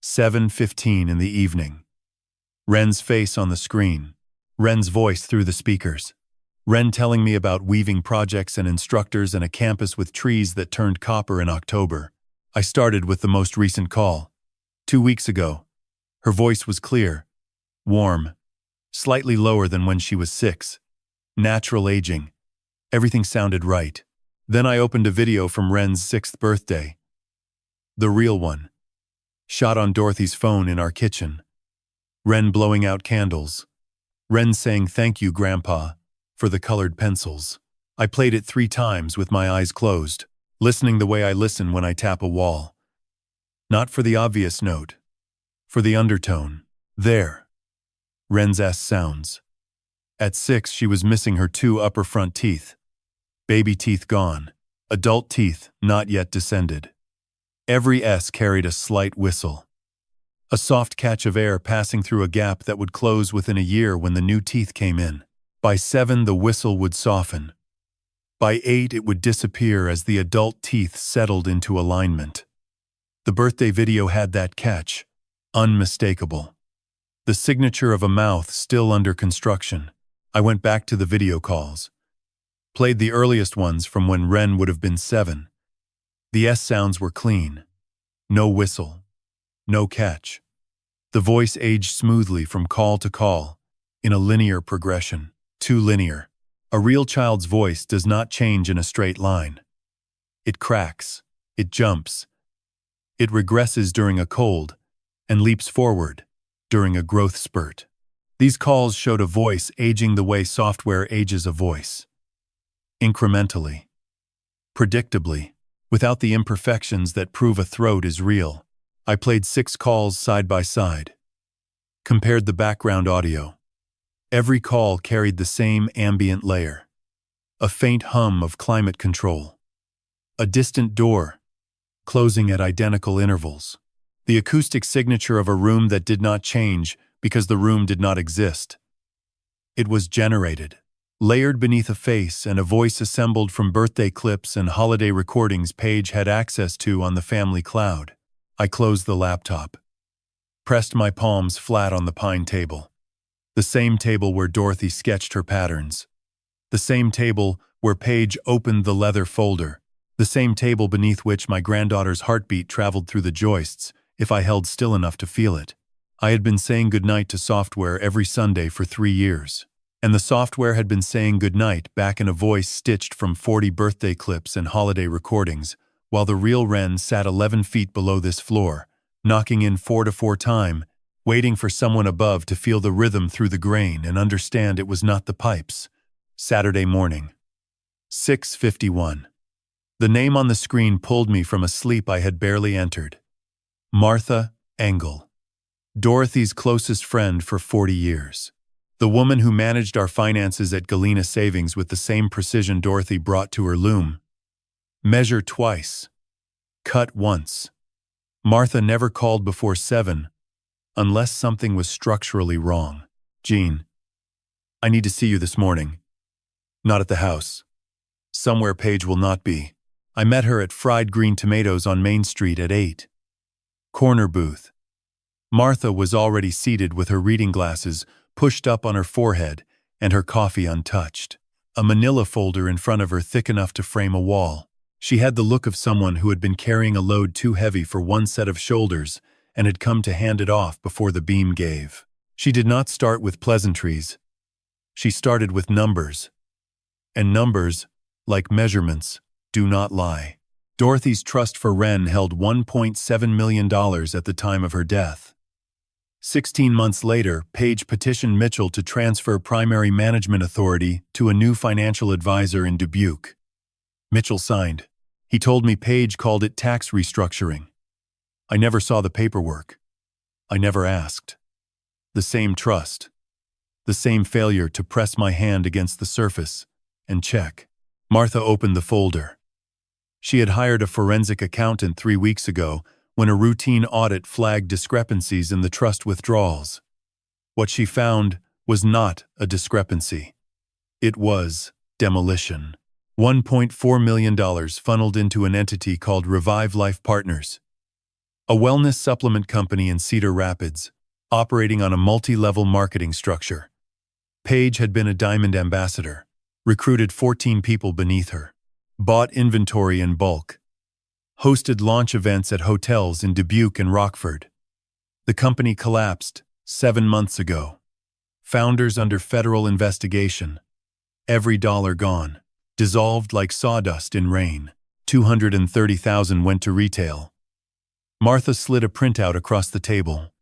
7:15 in the evening. Wren's face on the screen. Wren's voice through the speakers. Wren telling me about weaving projects and instructors and a campus with trees that turned copper in October. I started with the most recent call. 2 weeks ago. Her voice was clear, warm, slightly lower than when she was 6. Natural aging. Everything sounded right. Then I opened a video from Wren's 6th birthday. The real one. Shot on Dorothy's phone in our kitchen. Wren blowing out candles. Wren saying thank you, Grandpa, for the colored pencils. I played it 3 times with my eyes closed, listening the way I listen when I tap a wall. Not for the obvious note. For the undertone. There. Wren's S sounds. At 6, she was missing her 2 upper front teeth. Baby teeth gone. Adult teeth not yet descended. Every S carried a slight whistle. A soft catch of air passing through a gap that would close within a year when the new teeth came in. By 7, the whistle would soften. By 8, it would disappear as the adult teeth settled into alignment. The birthday video had that catch. Unmistakable. The signature of a mouth still under construction. I went back to the video calls. Played the earliest ones from when Wren would have been 7. The S sounds were clean. No whistle. No catch. The voice aged smoothly from call to call, in a linear progression. Too linear. A real child's voice does not change in a straight line. It cracks. It jumps. It regresses during a cold, and leaps forward during a growth spurt. These calls showed a voice aging the way software ages a voice. Incrementally. Predictably. Without the imperfections that prove a throat is real. I played 6 calls side by side. Compared the background audio. Every call carried the same ambient layer. A faint hum of climate control. A distant door, closing at identical intervals. The acoustic signature of a room that did not change because the room did not exist. It was generated, layered beneath a face and a voice assembled from birthday clips and holiday recordings Paige had access to on the family cloud. I closed the laptop. Pressed my palms flat on the pine table. The same table where Dorothy sketched her patterns. The same table where Paige opened the leather folder, The same table beneath which my granddaughter's heartbeat traveled through the joists, if I held still enough to feel it. I had been saying goodnight to software every Sunday for 3 years. And the software had been saying goodnight back in a voice stitched from 40 birthday clips and holiday recordings, while the real Wren sat 11 feet below this floor, knocking in 4 to 4 time, waiting for someone above to feel the rhythm through the grain and understand it was not the pipes. Saturday morning. 6:51. The name on the screen pulled me from a sleep I had barely entered. Martha Engel. Dorothy's closest friend for 40 years. The woman who managed our finances at Galena Savings with the same precision Dorothy brought to her loom. Measure twice. Cut once. Martha never called before 7, unless something was structurally wrong. Jean, I need to see you this morning. Not at the house. Somewhere Paige will not be. I met her at Fried Green Tomatoes on Main Street at 8. Corner booth. Martha was already seated with her reading glasses pushed up on her forehead and her coffee untouched. A manila folder in front of her thick enough to frame a wall. She had the look of someone who had been carrying a load too heavy for one set of shoulders and had come to hand it off before the beam gave. She did not start with pleasantries. She started with numbers. And numbers, like measurements, do not lie. Dorothy's trust for Wren held $1.7 million at the time of her death. 16 months later, Paige petitioned Mitchell to transfer primary management authority to a new financial advisor in Dubuque. Mitchell signed. He told me Paige called it tax restructuring. I never saw the paperwork. I never asked. The same trust. The same failure to press my hand against the surface and check. Martha opened the folder. She had hired a forensic accountant 3 weeks ago when a routine audit flagged discrepancies in the trust withdrawals. What she found was not a discrepancy. It was demolition. $1.4 million funneled into an entity called Revive Life Partners, a wellness supplement company in Cedar Rapids, operating on a multi-level marketing structure. Paige had been a diamond ambassador, recruited 14 people beneath her, bought inventory in bulk, hosted launch events at hotels in Dubuque and Rockford. The company collapsed 7 months ago. Founders under federal investigation. Every dollar gone. Dissolved like sawdust in rain. $230,000 went to retail. Martha slid a printout across the table.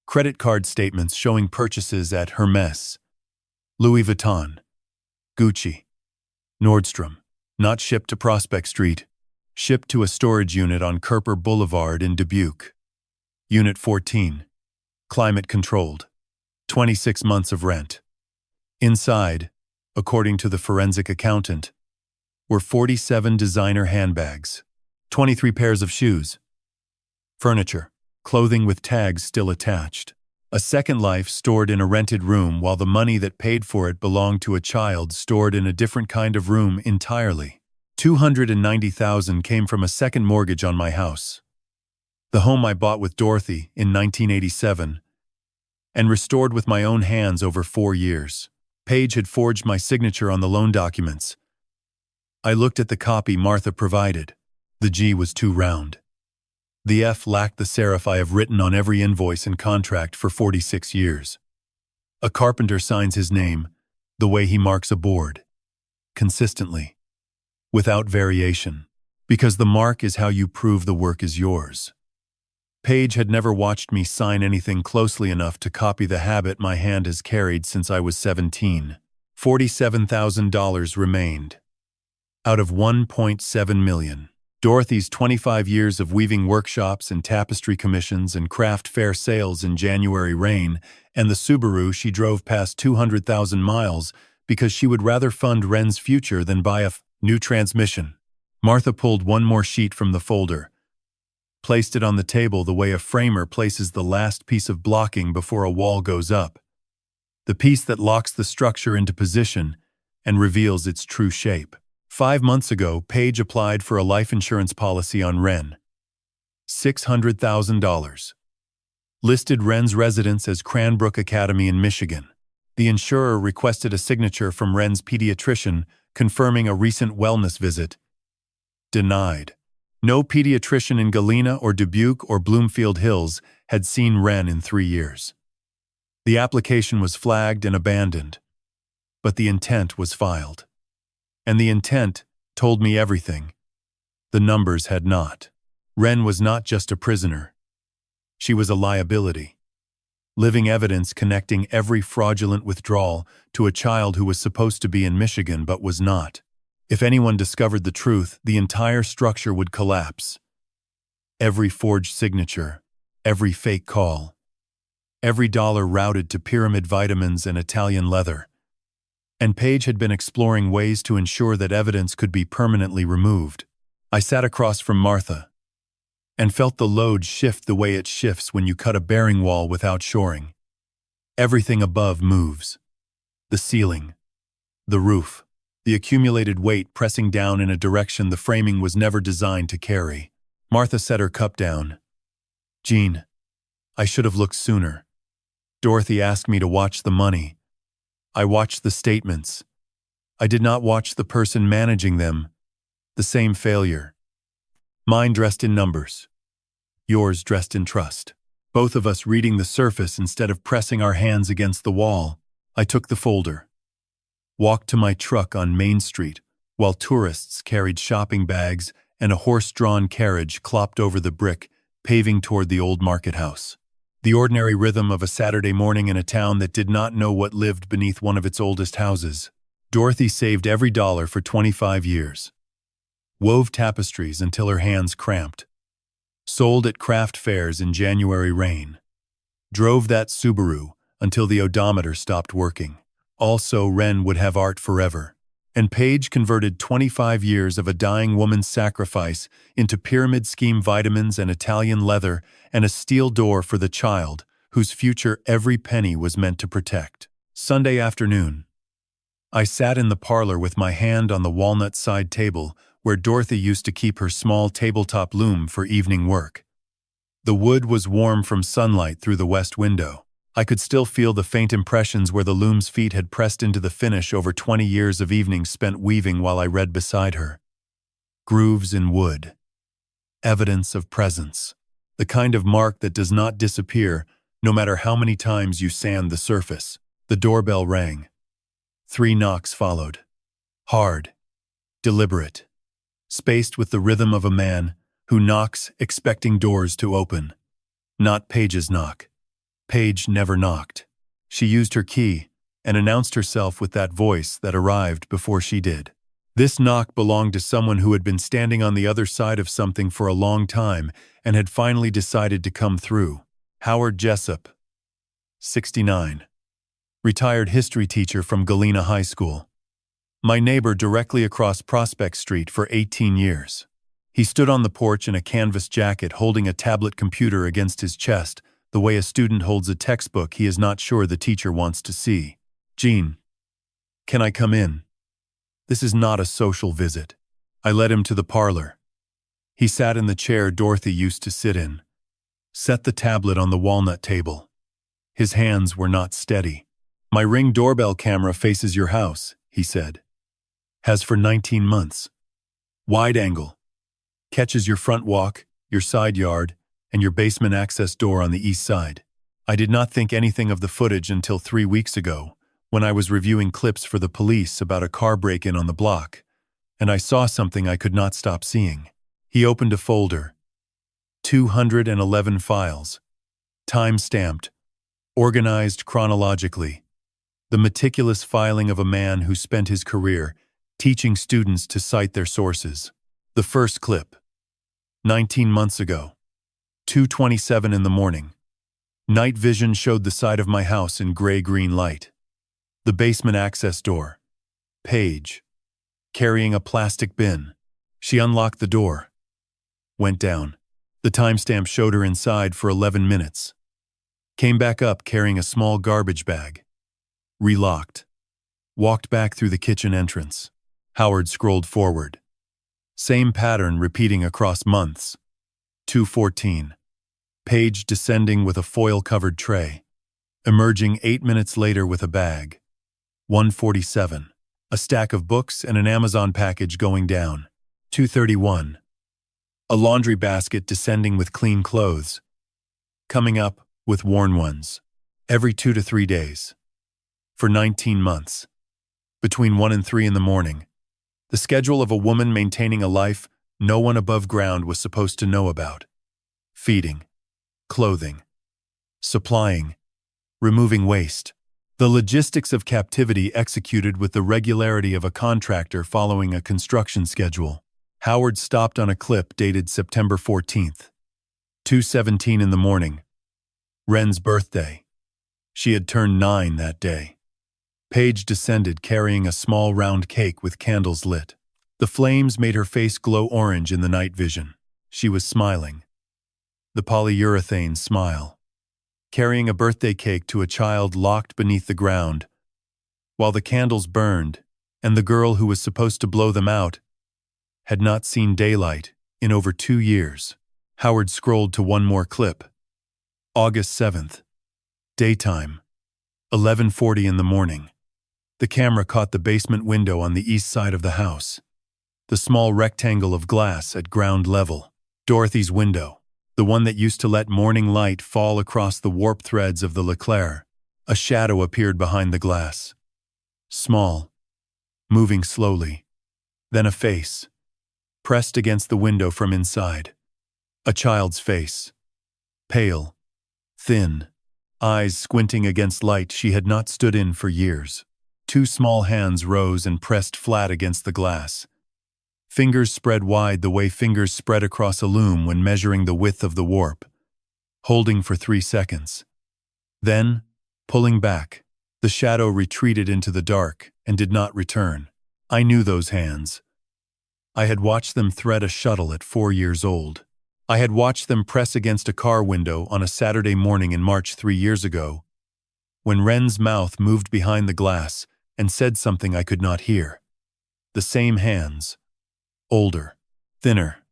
Credit card statements showing purchases at Hermes, Louis Vuitton, Gucci, Nordstrom. Not shipped to Prospect Street. Shipped to a storage unit on Kerper Boulevard in Dubuque. Unit 14. Climate controlled. 26 months of rent. Inside, according to the forensic accountant, were 47 designer handbags, 23 pairs of shoes, furniture, clothing with tags still attached. A second life stored in a rented room while the money that paid for it belonged to a child stored in a different kind of room entirely. $290,000 came from a second mortgage on my house. The home I bought with Dorothy in 1987 and restored with my own hands over 4 years. Paige had forged my signature on the loan documents. I looked at the copy Martha provided. The G was too round. The F lacked the serif I have written on every invoice and contract for 46 years. A carpenter signs his name the way he marks a board. Consistently. Without variation. Because the mark is how you prove the work is yours. Paige had never watched me sign anything closely enough to copy the habit my hand has carried since I was 17. $47,000 remained. Out of $1.7 million. Dorothy's 25 years of weaving workshops and tapestry commissions and craft fair sales in January rain, and the Subaru she drove past 200,000 miles because she would rather fund Wren's future than buy a new transmission. Martha pulled one more sheet from the folder, placed it on the table the way a framer places the last piece of blocking before a wall goes up. The piece that locks the structure into position and reveals its true shape. 5 months ago, Paige applied for a life insurance policy on Wren. $600,000. Listed Wren's residence as Cranbrook Academy in Michigan. The insurer requested a signature from Wren's pediatrician confirming a recent wellness visit. Denied. No pediatrician in Galena or Dubuque or Bloomfield Hills had seen Wren in 3 years. The application was flagged and abandoned, but the intent was filed. And the intent told me everything. The numbers had not. Wren was not just a prisoner. She was a liability. Living evidence connecting every fraudulent withdrawal to a child who was supposed to be in Michigan but was not. If anyone discovered the truth, the entire structure would collapse. Every forged signature, every fake call, every dollar routed to pyramid vitamins and Italian leather. And Paige had been exploring ways to ensure that evidence could be permanently removed. I sat across from Martha and felt the load shift the way it shifts when you cut a bearing wall without shoring. Everything above moves. The ceiling, the roof, the accumulated weight pressing down in a direction the framing was never designed to carry. Martha set her cup down. "Jean, I should have looked sooner. Dorothy asked me to watch the money. I watched the statements. I did not watch the person managing them. The same failure. Mine dressed in numbers. Yours dressed in trust. Both of us reading the surface instead of pressing our hands against the wall." I took the folder. Walked to my truck on Main Street while tourists carried shopping bags and a horse-drawn carriage clopped over the brick, paving toward the old market house. The ordinary rhythm of a Saturday morning in a town that did not know what lived beneath one of its oldest houses. Dorothy saved every dollar for 25 years. Wove tapestries until her hands cramped. Sold at craft fairs in January rain. Drove that Subaru until the odometer stopped working. Also, Wren would have art forever. And Paige converted 25 years of a dying woman's sacrifice into pyramid scheme vitamins and Italian leather and a steel door for the child, whose future every penny was meant to protect. Sunday afternoon. I sat in the parlor with my hand on the walnut side table where Dorothy used to keep her small tabletop loom for evening work. The wood was warm from sunlight through the west window. I could still feel the faint impressions where the loom's feet had pressed into the finish over 20 years of evenings spent weaving while I read beside her. Grooves in wood. Evidence of presence. The kind of mark that does not disappear no matter how many times you sand the surface. The doorbell rang. 3 knocks followed. Hard. Deliberate. Spaced with the rhythm of a man who knocks expecting doors to open. Not Paige's knock. Paige never knocked. She used her key and announced herself with that voice that arrived before she did. This knock belonged to someone who had been standing on the other side of something for a long time and had finally decided to come through. Howard Jessup, 69. Retired history teacher from Galena High School. My neighbor directly across Prospect Street for 18 years. He stood on the porch in a canvas jacket holding a tablet computer against his chest, the way a student holds a textbook he is not sure the teacher wants to see. "Jean, can I come in? This is not a social visit." I led him to the parlor. He sat in the chair Dorothy used to sit in. Set the tablet on the walnut table. His hands were not steady. "My Ring doorbell camera faces your house," he said. "Has for 19 months. Wide angle. Catches your front walk, your side yard, and your basement access door on the east side. I did not think anything of the footage until 3 weeks ago, when I was reviewing clips for the police about a car break-in on the block, and I saw something I could not stop seeing." He opened a folder. 211 files. Time-stamped. Organized chronologically. The meticulous filing of a man who spent his career teaching students to cite their sources. The first clip. 19 months ago. 2:27 in the morning. Night vision showed the side of my house in gray-green light. The basement access door. Paige. Carrying a plastic bin. She unlocked the door. Went down. The timestamp showed her inside for 11 minutes. Came back up carrying a small garbage bag. Relocked. Walked back through the kitchen entrance. Howard scrolled forward. Same pattern repeating across months. 2:14. Paige descending with a foil-covered tray. Emerging 8 minutes later with a bag. 1:47. A stack of books and an Amazon package going down. 2:31. A laundry basket descending with clean clothes, coming up with worn ones, every 2 to 3 days. For 19 months. Between 1 and 3 in the morning. The schedule of a woman maintaining a life no one above ground was supposed to know about. Feeding, clothing, supplying, removing waste. The logistics of captivity executed with the regularity of a contractor following a construction schedule. Howard stopped on a clip dated September 14th. 2:17 in the morning. Wren's birthday. She had turned 9 that day. Paige descended carrying a small round cake with candles lit. The flames made her face glow orange in the night vision. She was smiling. The polyurethane smile. Carrying a birthday cake to a child locked beneath the ground, while the candles burned, and the girl who was supposed to blow them out had not seen daylight in over 2 years. Howard scrolled to one more clip. August 7th. Daytime. 11:40 in the morning. The camera caught the basement window on the east side of the house. The small rectangle of glass at ground level. Dorothy's window. The one that used to let morning light fall across the warped threads of the Leclerc. A shadow appeared behind the glass. Small. Moving slowly. Then a face. Pressed against the window from inside. A child's face. Pale. Thin. Eyes squinting against light she had not stood in for years. 2 small hands rose and pressed flat against the glass. Fingers spread wide the way fingers spread across a loom when measuring the width of the warp. Holding for 3 seconds. Then, pulling back, the shadow retreated into the dark and did not return. I knew those hands. I had watched them thread a shuttle at 4 years old. I had watched them press against a car window on a Saturday morning in March 3 years ago, when Wren's mouth moved behind the glass and said something I could not hear. The same hands. Older, thinner,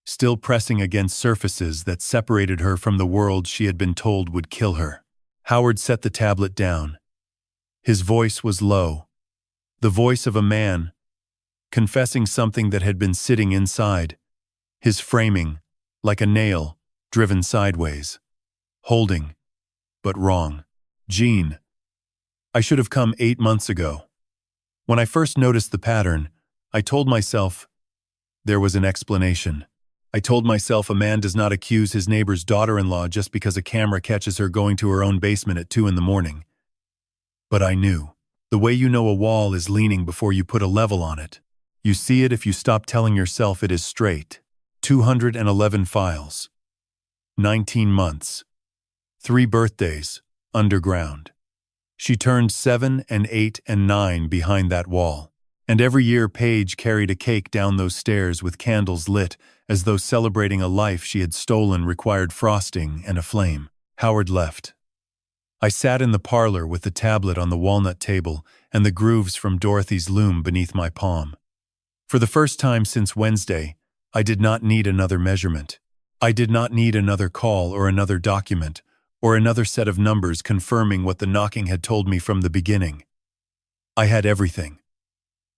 still pressing against surfaces that separated her from the world she had been told would kill her. Howard set the tablet down. His voice was low, the voice of a man, confessing something that had been sitting inside, his framing, like a nail, driven sideways. Holding, but wrong. Jean. I should have come 8 months ago. When I first noticed the pattern, I told myself there was an explanation. I told myself a man does not accuse his neighbor's daughter-in-law just because a camera catches her going to her own basement at 2 in the morning. But I knew. The way you know a wall is leaning before you put a level on it. You see it if you stop telling yourself it is straight. 211 files. 19 months. 3 birthdays, underground. She turned 7 and 8 and 9 behind that wall. And every year Paige carried a cake down those stairs with candles lit, as though celebrating a life she had stolen required frosting and a flame. Howard left. I sat in the parlor with the tablet on the walnut table and the grooves from Dorothy's loom beneath my palm. For the first time since Wednesday, I did not need another measurement. I did not need another call or another document, or another set of numbers confirming what the knocking had told me from the beginning. I had everything.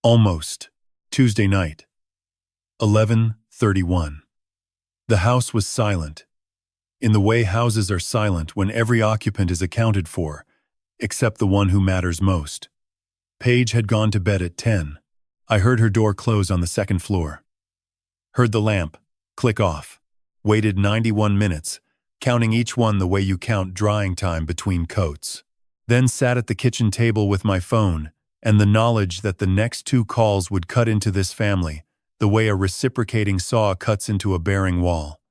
Almost. Tuesday night. 11:31. The house was silent. In the way houses are silent when every occupant is accounted for, except the one who matters most. Paige had gone to bed at 10. I heard her door close on the second floor. Heard the lamp click off. Waited 91 minutes, counting each one the way you count drying time between coats. Then sat at the kitchen table with my phone, and the knowledge that the next 2 calls would cut into this family, the way a reciprocating saw cuts into a bearing wall.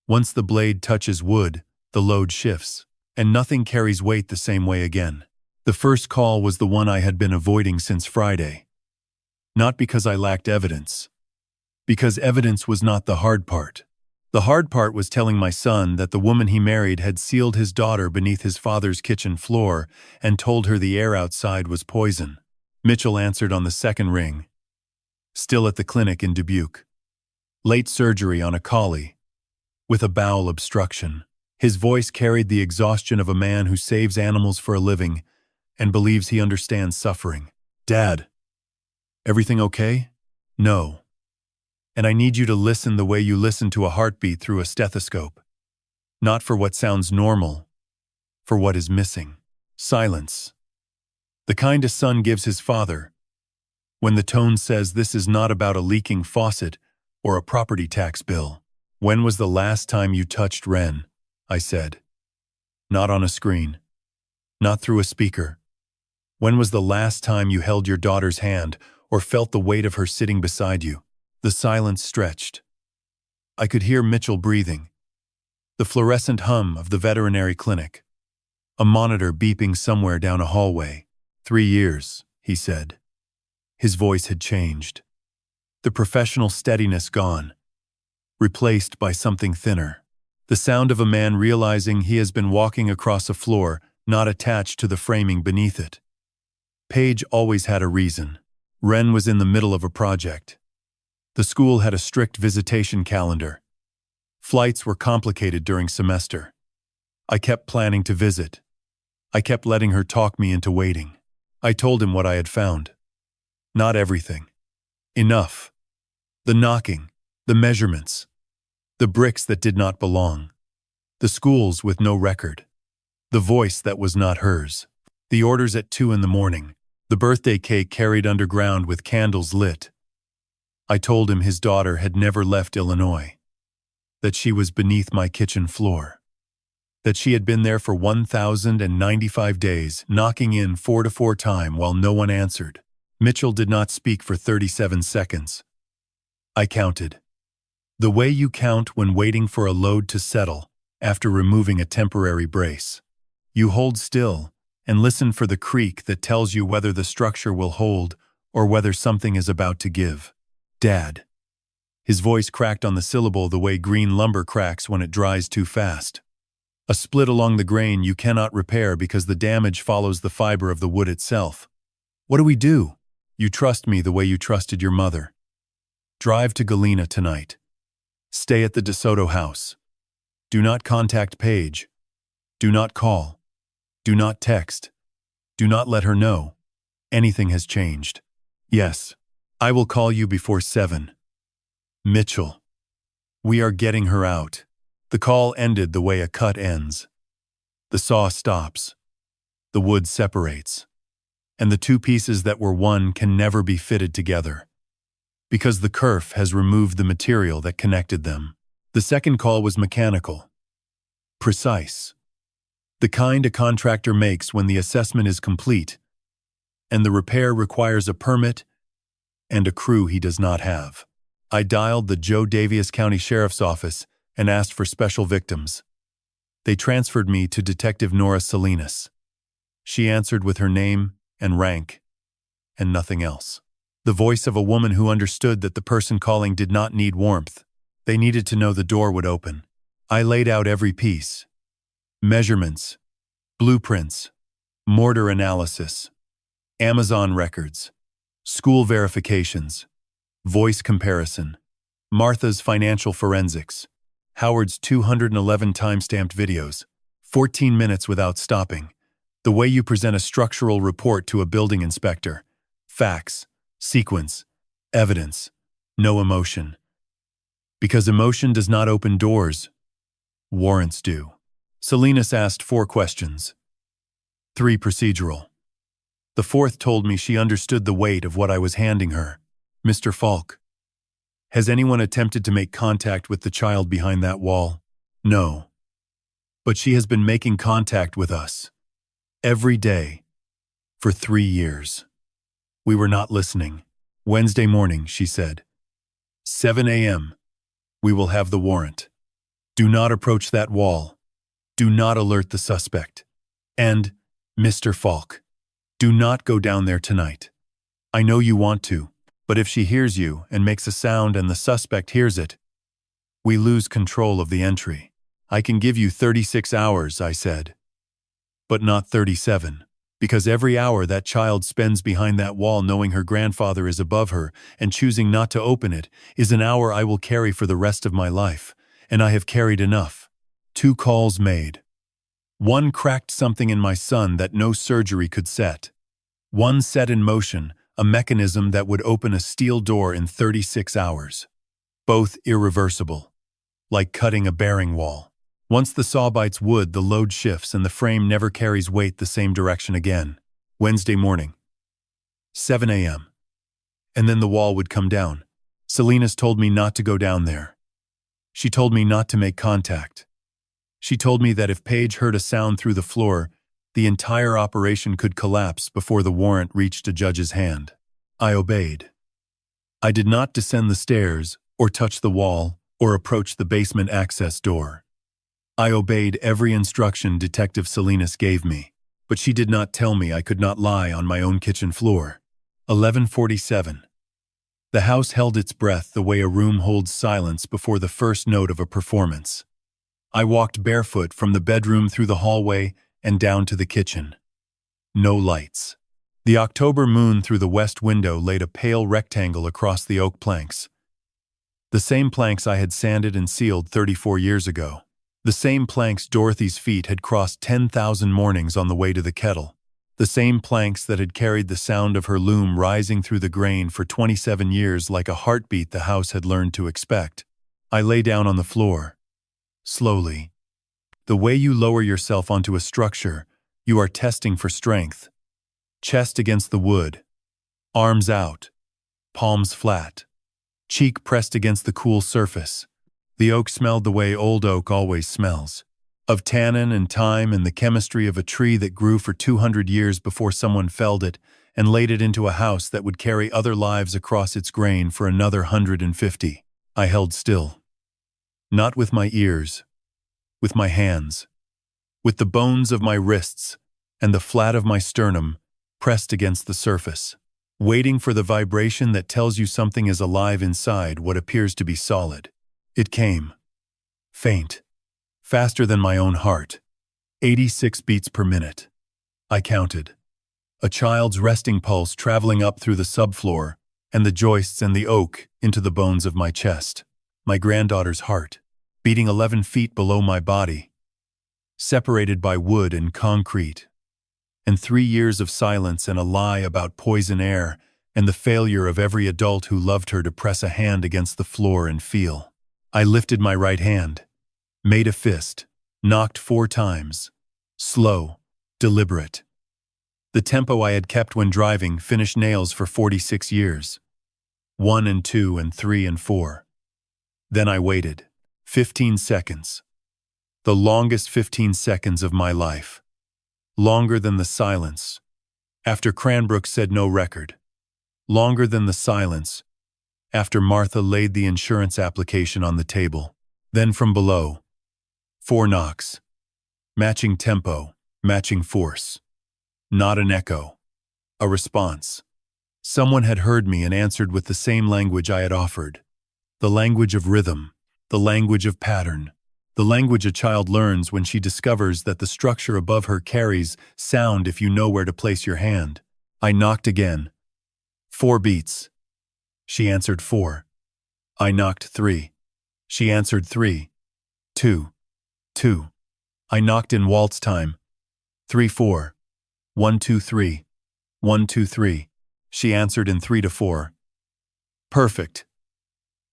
Once the blade touches wood, the load shifts, and nothing carries weight the same way again. The first call was the one I had been avoiding since Friday. Not because I lacked evidence. Because evidence was not the hard part. The hard part was telling my son that the woman he married had sealed his daughter beneath his father's kitchen floor and told her the air outside was poison. Mitchell answered on the second ring. Still at the clinic in Dubuque. Late surgery on a collie. With a bowel obstruction. His voice carried the exhaustion of a man who saves animals for a living and believes he understands suffering. Dad. Everything okay? No. And I need you to listen the way you listen to a heartbeat through a stethoscope. Not for what sounds normal, for what is missing. Silence. The kind a son gives his father, when the tone says this is not about a leaking faucet or a property tax bill. When was the last time you touched Ren? I said. Not on a screen. Not through a speaker. When was the last time you held your daughter's hand or felt the weight of her sitting beside you? The silence stretched. I could hear Mitchell breathing. The fluorescent hum of the veterinary clinic. A monitor beeping somewhere down a hallway. 3 years, he said. His voice had changed. The professional steadiness gone, replaced by something thinner. The sound of a man realizing he has been walking across a floor not attached to the framing beneath it. Paige always had a reason. Ren was in the middle of a project. The school had a strict visitation calendar. Flights were complicated during semester. I kept planning to visit. I kept letting her talk me into waiting. I told him what I had found. Not everything. Enough. The knocking, the measurements, the bricks that did not belong, the schools with no record, the voice that was not hers, the orders at 2 a.m, the birthday cake carried underground with candles lit. I told him his daughter had never left Illinois, that she was beneath my kitchen floor, that she had been there for 1,095 days, knocking in 4 to 4 time while no one answered. Mitchell did not speak for 37 seconds. I counted. The way you count when waiting for a load to settle after removing a temporary brace. You hold still and listen for the creak that tells you whether the structure will hold or whether something is about to give. Dad. His voice cracked on the syllable the way green lumber cracks when it dries too fast. A split along the grain you cannot repair because the damage follows the fiber of the wood itself. What do we do? You trust me the way you trusted your mother. Drive to Galena tonight. Stay at the DeSoto house. Do not contact Paige. Do not call. Do not text. Do not let her know. Anything has changed. Yes, I will call you before 7. Mitchell. We are getting her out. The call ended the way a cut ends. The saw stops. The wood separates. And the two pieces that were one can never be fitted together, because the kerf has removed the material that connected them. The second call was mechanical. Precise. The kind a contractor makes when the assessment is complete, and the repair requires a permit and a crew he does not have. I dialed the Joe Daviess County Sheriff's Office and asked for special victims. They transferred me to Detective Nora Salinas. She answered with her name and rank, and nothing else. The voice of a woman who understood that the person calling did not need warmth. They needed to know the door would open. I laid out every piece. Measurements, blueprints, mortar analysis, Amazon records, school verifications, voice comparison, Martha's financial forensics, Howard's 211 time-stamped videos, 14 minutes without stopping. The way you present a structural report to a building inspector. Facts, sequence, evidence, no emotion. Because emotion does not open doors, warrants do. Salinas asked 4 questions. 3 procedural. The 4th told me she understood the weight of what I was handing her. Mr. Falk. Has anyone attempted to make contact with the child behind that wall? No. But she has been making contact with us. Every day. For 3 years. We were not listening. Wednesday morning, she said. 7 a.m. We will have the warrant. Do not approach that wall. Do not alert the suspect. And, Mr. Falk, do not go down there tonight. I know you want to, but if she hears you and makes a sound and the suspect hears it, we lose control of the entry. I can give you 36 hours, I said. But not 37, because every hour that child spends behind that wall knowing her grandfather is above her and choosing not to open it is an hour I will carry for the rest of my life, and I have carried enough. 2 calls made. 1 cracked something in my son that no surgery could set. 1 set in motion a mechanism that would open a steel door in 36 hours. both irreversible, like cutting a bearing wall. Once the saw bites wood, the load shifts and the frame never carries weight the same direction again. Wednesday morning, 7 a.m. And then the wall would come down. Salinas told me not to go down there. She told me not to make contact. She told me that if Paige heard a sound through the floor, the entire operation could collapse before the warrant reached a judge's hand. I obeyed. I did not descend the stairs, or touch the wall, or approach the basement access door. I obeyed every instruction Detective Salinas gave me, but she did not tell me I could not lie on my own kitchen floor. 11:47. The house held its breath the way a room holds silence before the first note of a performance. I walked barefoot from the bedroom through the hallway and down to the kitchen. No lights. The October moon through the west window laid a pale rectangle across the oak planks. The same planks I had sanded and sealed 34 years ago. The same planks Dorothy's feet had crossed 10,000 mornings on the way to the kettle. The same planks that had carried the sound of her loom rising through the grain for 27 years like a heartbeat the house had learned to expect. I lay down on the floor. Slowly. The way you lower yourself onto a structure, you are testing for strength. Chest against the wood. Arms out. Palms flat. Cheek pressed against the cool surface. The oak smelled the way old oak always smells. Of tannin and time and the chemistry of a tree that grew for 200 years before someone felled it and laid it into a house that would carry other lives across its grain for another 150. I held still. Not with my ears. With my hands. With the bones of my wrists and the flat of my sternum pressed against the surface. Waiting for the vibration that tells you something is alive inside what appears to be solid. It came. Faint. Faster than my own heart. 86 beats per minute. I counted. A child's resting pulse traveling up through the subfloor, and the joists and the oak into the bones of my chest. My granddaughter's heart, beating 11 feet below my body. Separated by wood and concrete. And 3 years of silence and a lie about poison air, and the failure of every adult who loved her to press a hand against the floor and feel. I lifted my right hand. Made a fist, knocked 4 times. Slow, deliberate. The tempo I had kept when driving finished nails for 46 years. 1 and 2 and 3 and 4. Then I waited. 15 seconds. The longest 15 seconds of my life. Longer than the silence. After Cranbrook said no record. Longer than the silence. After Martha laid the insurance application on the table. Then from below. 4 knocks. Matching tempo, matching force. Not an echo. A response. Someone had heard me and answered with the same language I had offered. The language of rhythm, the language of pattern, the language a child learns when she discovers that the structure above her carries sound if you know where to place your hand. I knocked again. 4 beats. She answered 4. I knocked 3. She answered 3. 2. 2. I knocked in waltz time. 3-4. 1-2-3. 1-2-3. She answered in 3-4. Perfect.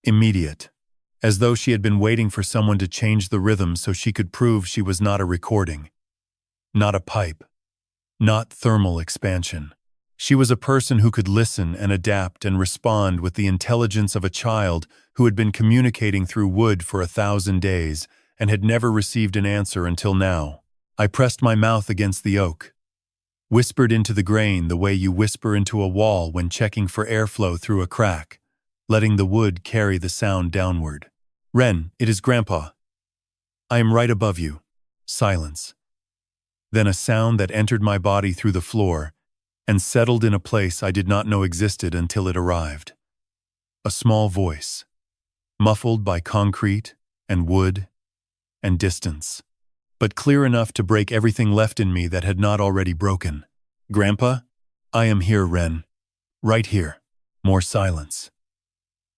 Immediate. As though she had been waiting for someone to change the rhythm so she could prove she was not a recording. Not a pipe. Not thermal expansion. She was a person who could listen and adapt and respond with the intelligence of a child who had been communicating through wood for 1,000 days and had never received an answer until now. I pressed my mouth against the oak. Whispered into the grain the way you whisper into a wall when checking for airflow through a crack, letting the wood carry the sound downward. Ren, it is Grandpa. I am right above you. Silence. Then a sound that entered my body through the floor and settled in a place I did not know existed until it arrived. A small voice, muffled by concrete and wood and distance, but clear enough to break everything left in me that had not already broken. Grandpa, I am here, Ren. Right here. More silence.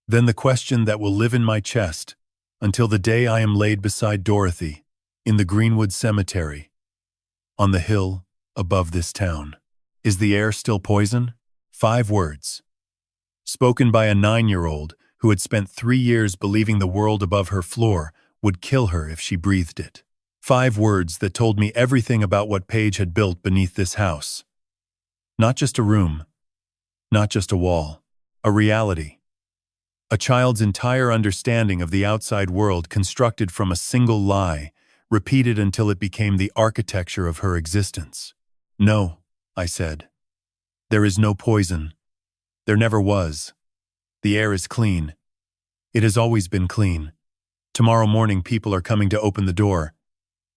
Then the question that will live in my chest until the day I am laid beside Dorothy in the Greenwood Cemetery, on the hill above this town. Is the air still poison? 5 words. Spoken by a 9-year-old who had spent 3 years believing the world above her floor would kill her if she breathed it. 5 words that told me everything about what Paige had built beneath this house. Not just a room, not just a wall, a reality. A child's entire understanding of the outside world constructed from a single lie, repeated until it became the architecture of her existence. "No," I said. "There is no poison. There never was. The air is clean. It has always been clean. Tomorrow morning people are coming to open the door,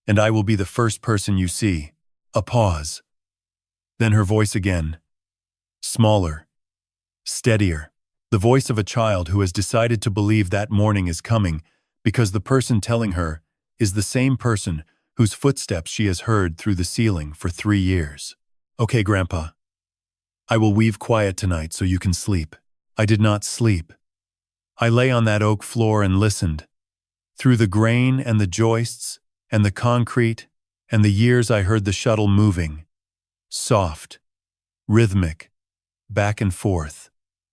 and I will be the first person you see." A pause. Then her voice again. Smaller. Steadier. The voice of a child who has decided to believe that morning is coming because the person telling her is the same person whose footsteps she has heard through the ceiling for 3 years. "Okay, Grandpa. I will weave quiet tonight so you can sleep." I did not sleep. I lay on that oak floor and listened. Through the grain and the joists and the concrete and the years I heard the shuttle moving. Soft, rhythmic, back and forth.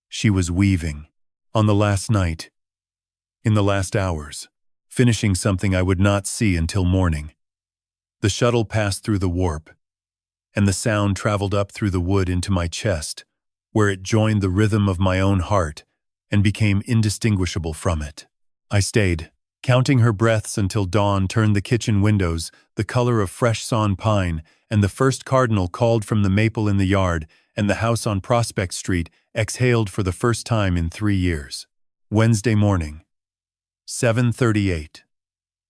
She was weaving. On the last night, in the last hours, finishing something I would not see until morning. The shuttle passed through the warp, and the sound traveled up through the wood into my chest, where it joined the rhythm of my own heart and became indistinguishable from it. I stayed, counting her breaths until dawn turned the kitchen windows the color of fresh sawn pine, and the first cardinal called from the maple in the yard, and the house on Prospect Street exhaled for the first time in 3 years. Wednesday morning, 7:38.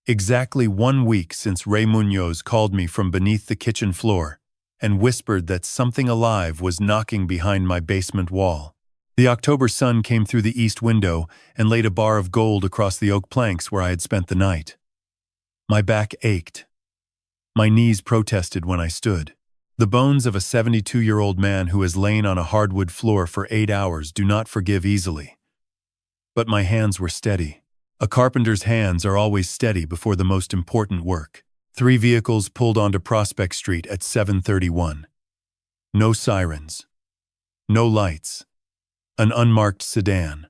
Exactly 1 week since Ray Munoz called me from beneath the kitchen floor and whispered that something alive was knocking behind my basement wall. The October sun came through the east window and laid a bar of gold across the oak planks where I had spent the night. My back ached. My knees protested when I stood. The bones of a 72-year-old man who has lain on a hardwood floor for 8 hours do not forgive easily. But my hands were steady. A carpenter's hands are always steady before the most important work. 3 vehicles pulled onto Prospect Street at 7:31. No sirens. No lights. An unmarked sedan.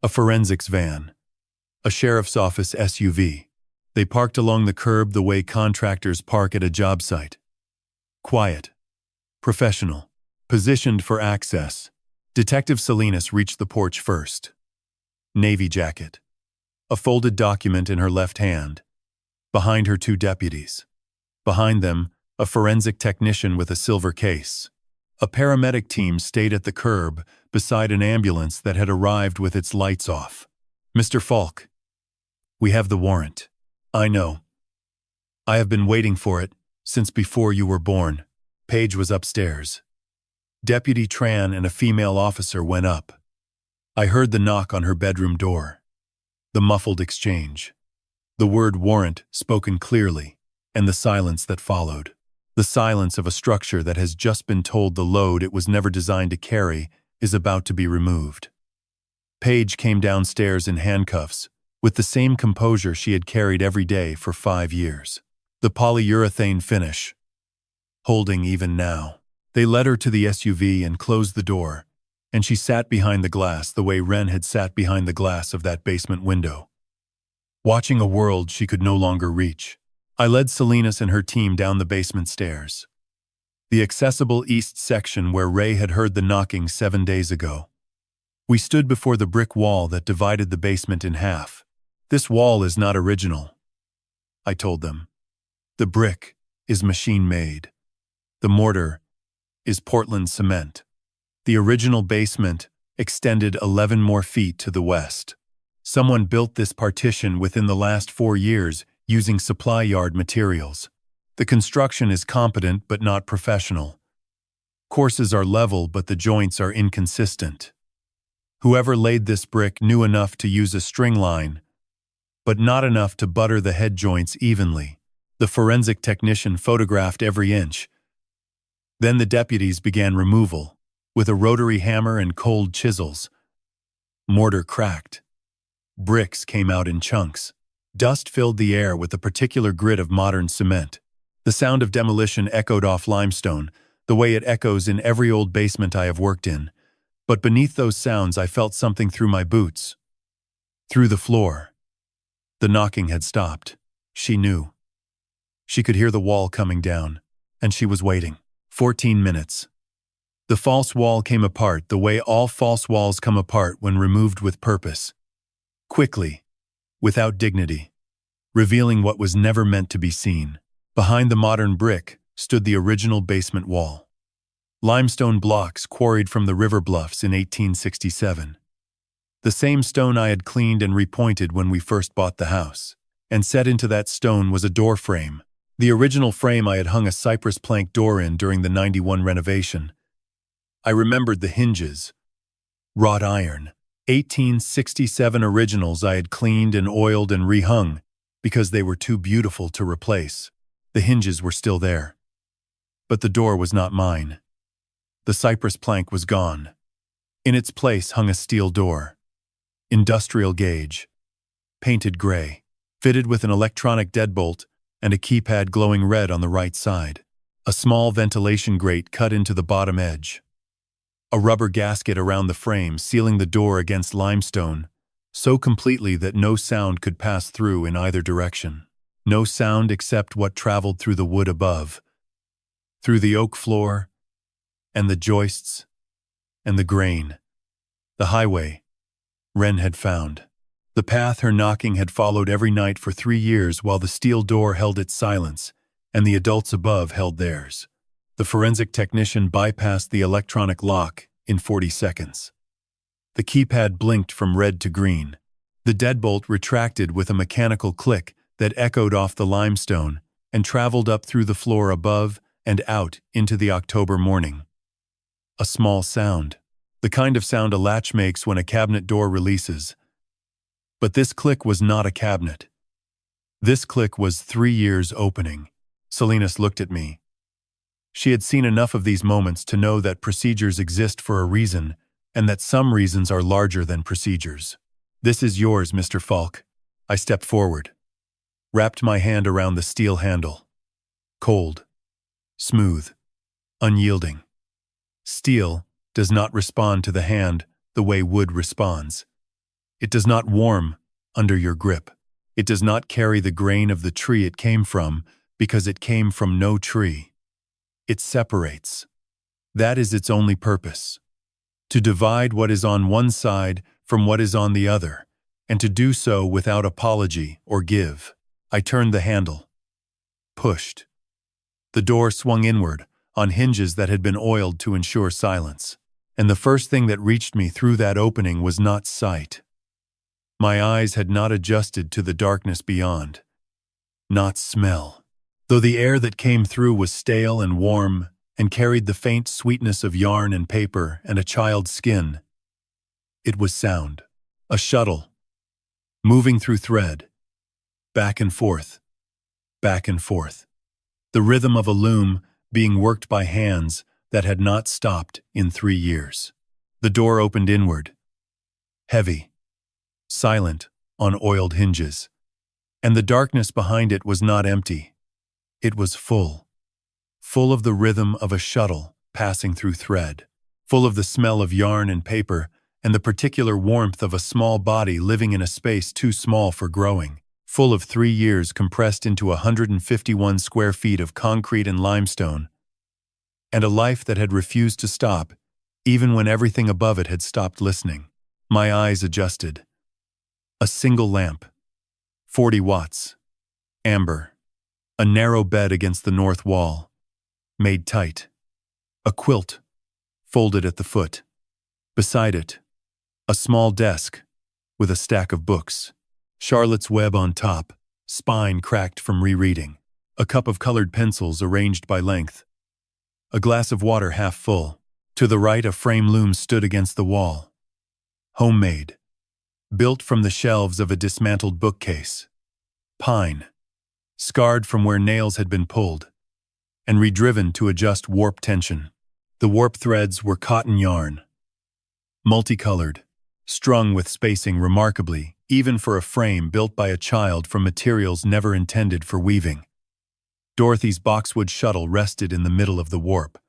A forensics van. A sheriff's office SUV. They parked along the curb the way contractors park at a job site. Quiet. Professional. Positioned for access. Detective Salinas reached the porch first. Navy jacket. A folded document in her left hand. Behind her 2 deputies. Behind them, a forensic technician with a silver case. A paramedic team stayed at the curb beside an ambulance that had arrived with its lights off. "Mr. Falk, we have the warrant." "I know. I have been waiting for it since before you were born." Paige was upstairs. Deputy Tran and a female officer went up. I heard the knock on her bedroom door. The muffled exchange. The word warrant spoken clearly, and the silence that followed. The silence of a structure that has just been told the load it was never designed to carry is about to be removed. Paige came downstairs in handcuffs, with the same composure she had carried every day for 5 years. The polyurethane finish, holding even now. They led her to the SUV and closed the door, and she sat behind the glass the way Wren had sat behind the glass of that basement window, watching a world she could no longer reach. I led Salinas and her team down the basement stairs. The accessible east section where Ray had heard the knocking 7 days ago. We stood before the brick wall that divided the basement in half. "This wall is not original," I told them. "The brick is machine-made. The mortar is Portland cement. The original basement extended 11 more feet to the west. Someone built this partition within the last 4 years using supply yard materials. The construction is competent but not professional. Courses are level but the joints are inconsistent. Whoever laid this brick knew enough to use a string line, but not enough to butter the head joints evenly. The forensic technician photographed every inch. Then the deputies began removal, with a rotary hammer and cold chisels. Mortar cracked. Bricks came out in chunks. Dust filled the air with the particular grit of modern cement. The sound of demolition echoed off limestone, the way it echoes in every old basement I have worked in. But beneath those sounds I felt something through my boots. Through the floor. The knocking had stopped. She knew. She could hear the wall coming down, and she was waiting. 14 minutes. The false wall came apart the way all false walls come apart when removed with purpose. Quickly, without dignity, revealing what was never meant to be seen. Behind the modern brick stood the original basement wall. Limestone blocks quarried from the river bluffs in 1867. The same stone I had cleaned and repointed when we first bought the house. And set into that stone was a door frame. The original frame I had hung a cypress plank door in during the '91 renovation. I remembered the hinges. Wrought iron. 1867 originals I had cleaned and oiled and rehung because they were too beautiful to replace. The hinges were still there. But the door was not mine. The cypress plank was gone. In its place hung a steel door. Industrial gauge. Painted gray. Fitted with an electronic deadbolt and a keypad glowing red on the right side. A small ventilation grate cut into the bottom edge. A rubber gasket around the frame sealing the door against limestone, so completely that no sound could pass through in either direction. No sound except what traveled through the wood above, through the oak floor, and the joists, and the grain. The highway Wren had found. The path her knocking had followed every night for 3 years while the steel door held its silence, and the adults above held theirs. The forensic technician bypassed the electronic lock in 40 seconds. The keypad blinked from red to green. The deadbolt retracted with a mechanical click that echoed off the limestone and traveled up through the floor above and out into the October morning. A small sound. The kind of sound a latch makes when a cabinet door releases. But this click was not a cabinet. This click was 3 years opening. Salinas looked at me. She had seen enough of these moments to know that procedures exist for a reason, and that some reasons are larger than procedures. "This is yours, Mr. Falk." I stepped forward, wrapped my hand around the steel handle. Cold, smooth, unyielding. Steel does not respond to the hand the way wood responds. It does not warm under your grip. It does not carry the grain of the tree it came from because it came from no tree. It separates. That is its only purpose. To divide what is on one side from what is on the other, and to do so without apology or give. I turned the handle. Pushed. The door swung inward, on hinges that had been oiled to ensure silence. And the first thing that reached me through that opening was not sight. My eyes had not adjusted to the darkness beyond. Not smell. Though the air that came through was stale and warm and carried the faint sweetness of yarn and paper and a child's skin, it was sound. A shuttle, moving through thread, back and forth, back and forth. The rhythm of a loom being worked by hands that had not stopped in 3 years. The door opened inward, heavy, silent on oiled hinges, and the darkness behind it was not empty. It was full of the rhythm of a shuttle passing through thread, full of the smell of yarn and paper and the particular warmth of a small body living in a space too small for growing, full of 3 years compressed into 151 square feet of concrete and limestone, and a life that had refused to stop, even when everything above it had stopped listening. My eyes adjusted. A single lamp, 40 watts, amber, a narrow bed against the north wall, made tight, a quilt, folded at the foot. Beside it, a small desk with a stack of books, Charlotte's Web on top, spine cracked from rereading, a cup of colored pencils arranged by length, a glass of water half full. To the right, a frame loom stood against the wall. Homemade, built from the shelves of a dismantled bookcase. Pine, scarred from where nails had been pulled, and redriven to adjust warp tension. The warp threads were cotton yarn, multicolored, strung with spacing remarkably, even for a frame built by a child from materials never intended for weaving. Dorothy's boxwood shuttle rested in the middle of the warp,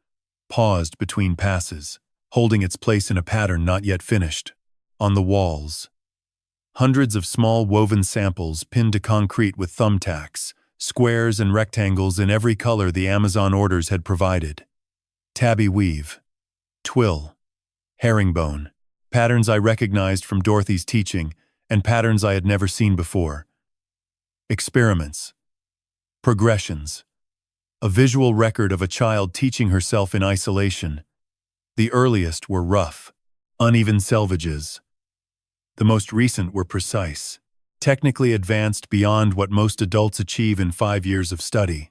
paused between passes, holding its place in a pattern not yet finished. On the walls, Hundreds of small woven samples pinned to concrete with thumbtacks, squares and rectangles in every color the Amazon orders had provided. Tabby weave, twill, herringbone, patterns I recognized from Dorothy's teaching and patterns I had never seen before. Experiments, progressions, a visual record of a child teaching herself in isolation. The earliest were rough, uneven selvages. The most recent were precise, technically advanced beyond what most adults achieve in 5 years of study.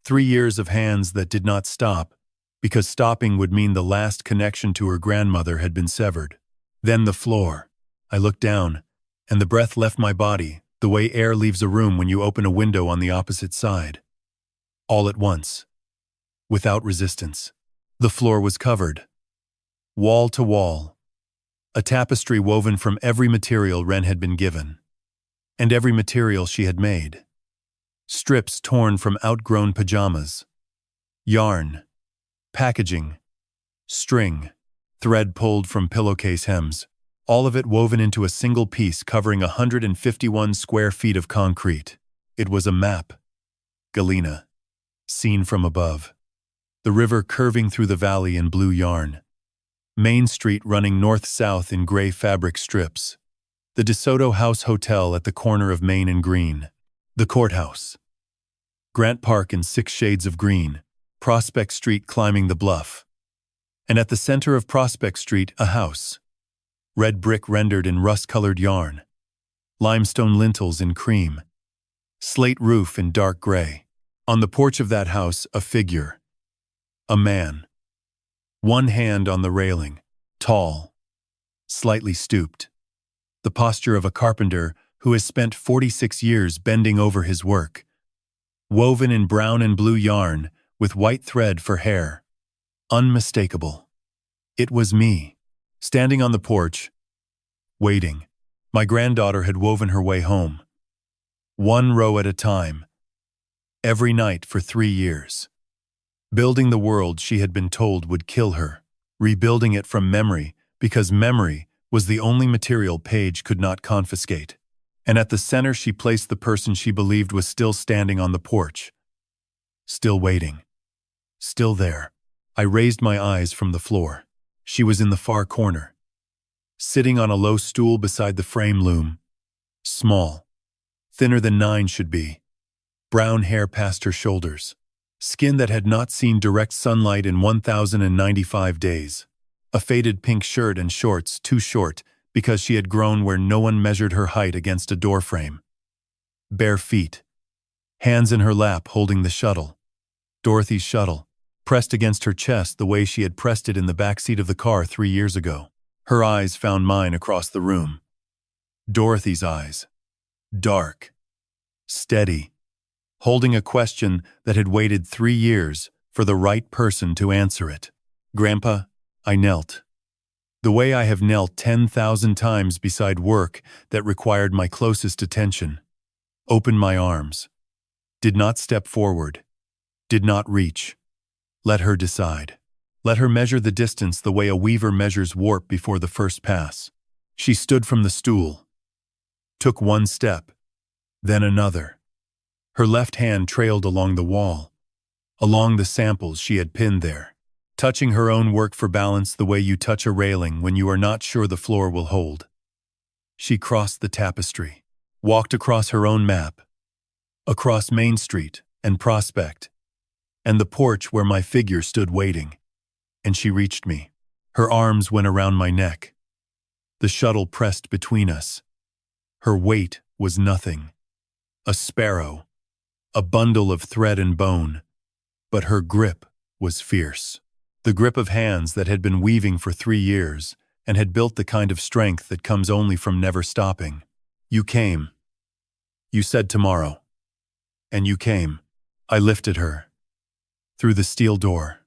3 years of hands that did not stop, because stopping would mean the last connection to her grandmother had been severed. Then the floor. I looked down, and the breath left my body, the way air leaves a room when you open a window on the opposite side. All at once. Without resistance. The floor was covered. Wall to wall. A tapestry woven from every material Wren had been given. And every material she had made. Strips torn from outgrown pajamas. Yarn. Packaging. String. Thread pulled from pillowcase hems. All of it woven into a single piece covering 151 square feet of concrete. It was a map. Galena. Seen from above. The river curving through the valley in blue yarn. Main Street running north-south in gray fabric strips. The DeSoto House Hotel at the corner of Main and Green. The courthouse. Grant Park in 6 shades of green. Prospect Street climbing the bluff. And at the center of Prospect Street, a house. Red brick rendered in rust-colored yarn. Limestone lintels in cream. Slate roof in dark gray. On the porch of that house, a figure. A man. One hand on the railing, tall, slightly stooped. The posture of a carpenter who has spent 46 years bending over his work. Woven in brown and blue yarn with white thread for hair. Unmistakable. It was me, standing on the porch, waiting. My granddaughter had woven her way home. 1 row at a time. Every night for 3 years. Building the world she had been told would kill her, rebuilding it from memory because memory was the only material Paige could not confiscate. And at the center she placed the person she believed was still standing on the porch. Still waiting. Still there. I raised my eyes from the floor. She was in the far corner. Sitting on a low stool beside the frame loom. Small. Thinner than 9 should be. Brown hair past her shoulders. Skin that had not seen direct sunlight in 1,095 days. A faded pink shirt and shorts too short because she had grown where no one measured her height against a doorframe. Bare feet. Hands in her lap holding the shuttle. Dorothy's shuttle, pressed against her chest the way she had pressed it in the backseat of the car 3 years ago. Her eyes found mine across the room. Dorothy's eyes. Dark. Steady. Holding a question that had waited 3 years for the right person to answer it. Grandpa, I knelt. The way I have knelt 10,000 times beside work that required my closest attention. Opened my arms. Did not step forward. Did not reach. Let her decide. Let her measure the distance the way a weaver measures warp before the first pass. She stood from the stool. Took 1 step. Then another. Her left hand trailed along the wall, along the samples she had pinned there, touching her own work for balance the way you touch a railing when you are not sure the floor will hold. She crossed the tapestry, walked across her own map, across Main Street and Prospect, and the porch where my figure stood waiting, and she reached me. Her arms went around my neck. The shuttle pressed between us. Her weight was nothing. A sparrow. A bundle of thread and bone, but her grip was fierce. The grip of hands that had been weaving for 3 years and had built the kind of strength that comes only from never stopping. You came. You said tomorrow. And you came. I lifted her. Through the steel door.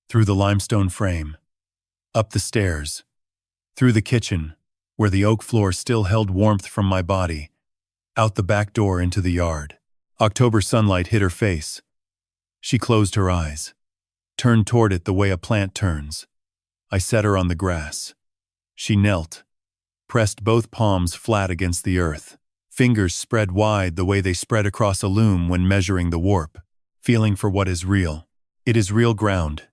Through the limestone frame. Up the stairs. Through the kitchen, where the oak floor still held warmth from my body. Out the back door into the yard. October sunlight hit her face. She closed her eyes, turned toward it the way a plant turns. I set her on the grass. She knelt, pressed both palms flat against the earth. Fingers spread wide the way they spread across a loom when measuring the warp, feeling for what is real. It is real ground.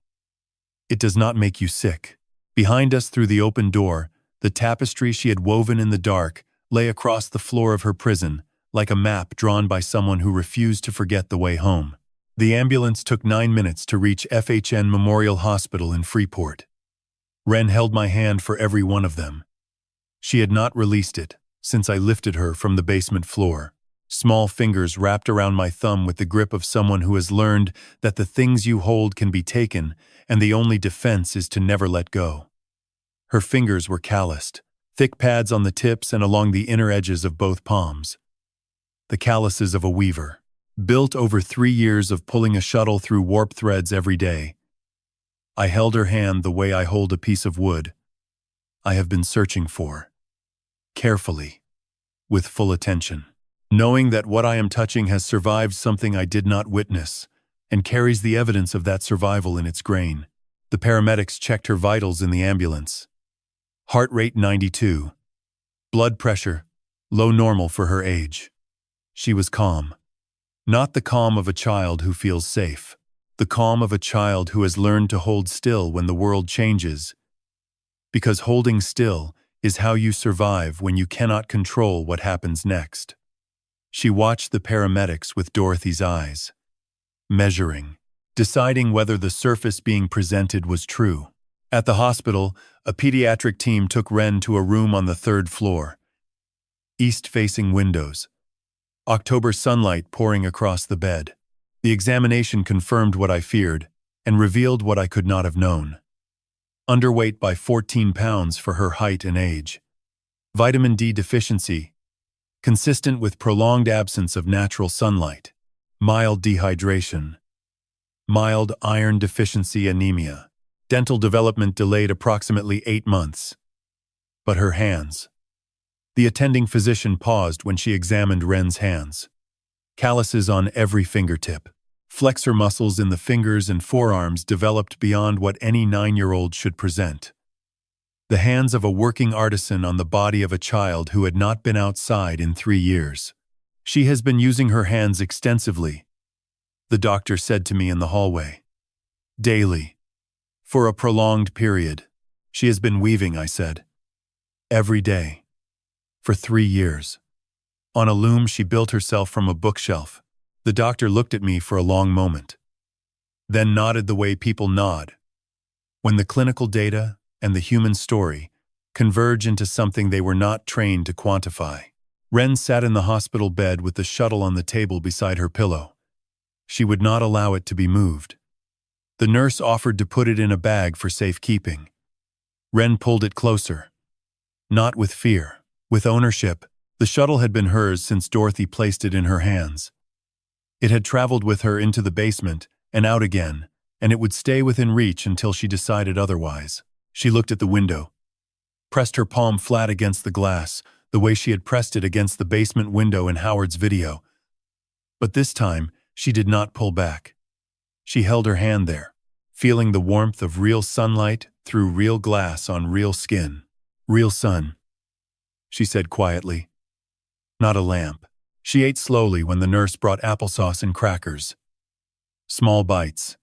It does not make you sick. Behind us through the open door, the tapestry she had woven in the dark lay across the floor of her prison, like a map drawn by someone who refused to forget the way home. The ambulance took 9 minutes to reach FHN Memorial Hospital in Freeport. Ren held my hand for every one of them. She had not released it since I lifted her from the basement floor. Small fingers wrapped around my thumb with the grip of someone who has learned that the things you hold can be taken and the only defense is to never let go. Her fingers were calloused, thick pads on the tips and along the inner edges of both palms. The calluses of a weaver, built over 3 years of pulling a shuttle through warp threads every day. I held her hand the way I hold a piece of wood I have been searching for. Carefully, with full attention, knowing that what I am touching has survived something I did not witness and carries the evidence of that survival in its grain. The paramedics checked her vitals in the ambulance. Heart rate 92. Blood pressure, low normal for her age. She was calm. Not the calm of a child who feels safe. The calm of a child who has learned to hold still when the world changes. Because holding still is how you survive when you cannot control what happens next. She watched the paramedics with Dorothy's eyes, measuring, deciding whether the surface being presented was true. At the hospital, a pediatric team took Ren to a room on the 3rd floor. East-facing windows. October sunlight pouring across the bed. The examination confirmed what I feared and revealed what I could not have known. Underweight by 14 pounds for her height and age. Vitamin D deficiency, consistent with prolonged absence of natural sunlight. Mild dehydration. Mild iron deficiency anemia. Dental development delayed approximately 8 months. But her hands. The attending physician paused when she examined Ren's hands. Calluses on every fingertip. Flexor muscles in the fingers and forearms developed beyond what any 9-year-old should present. The hands of a working artisan on the body of a child who had not been outside in 3 years. She has been using her hands extensively, the doctor said to me in the hallway. Daily. For a prolonged period. She has been weaving, I said. Every day. For 3 years. On a loom she built herself from a bookshelf. The doctor looked at me for a long moment, then nodded the way people nod when the clinical data and the human story converge into something they were not trained to quantify. Ren sat in the hospital bed with the shuttle on the table beside her pillow. She would not allow it to be moved. The nurse offered to put it in a bag for safekeeping. Ren pulled it closer. Not with fear, with ownership. The shuttle had been hers since Dorothy placed it in her hands. It had traveled with her into the basement and out again, and it would stay within reach until she decided otherwise. She looked at the window, pressed her palm flat against the glass, the way she had pressed it against the basement window in Howard's video. But this time, she did not pull back. She held her hand there, feeling the warmth of real sunlight through real glass on real skin. Real sun, she said quietly. Not a lamp. She ate slowly when the nurse brought applesauce and crackers. Small bites.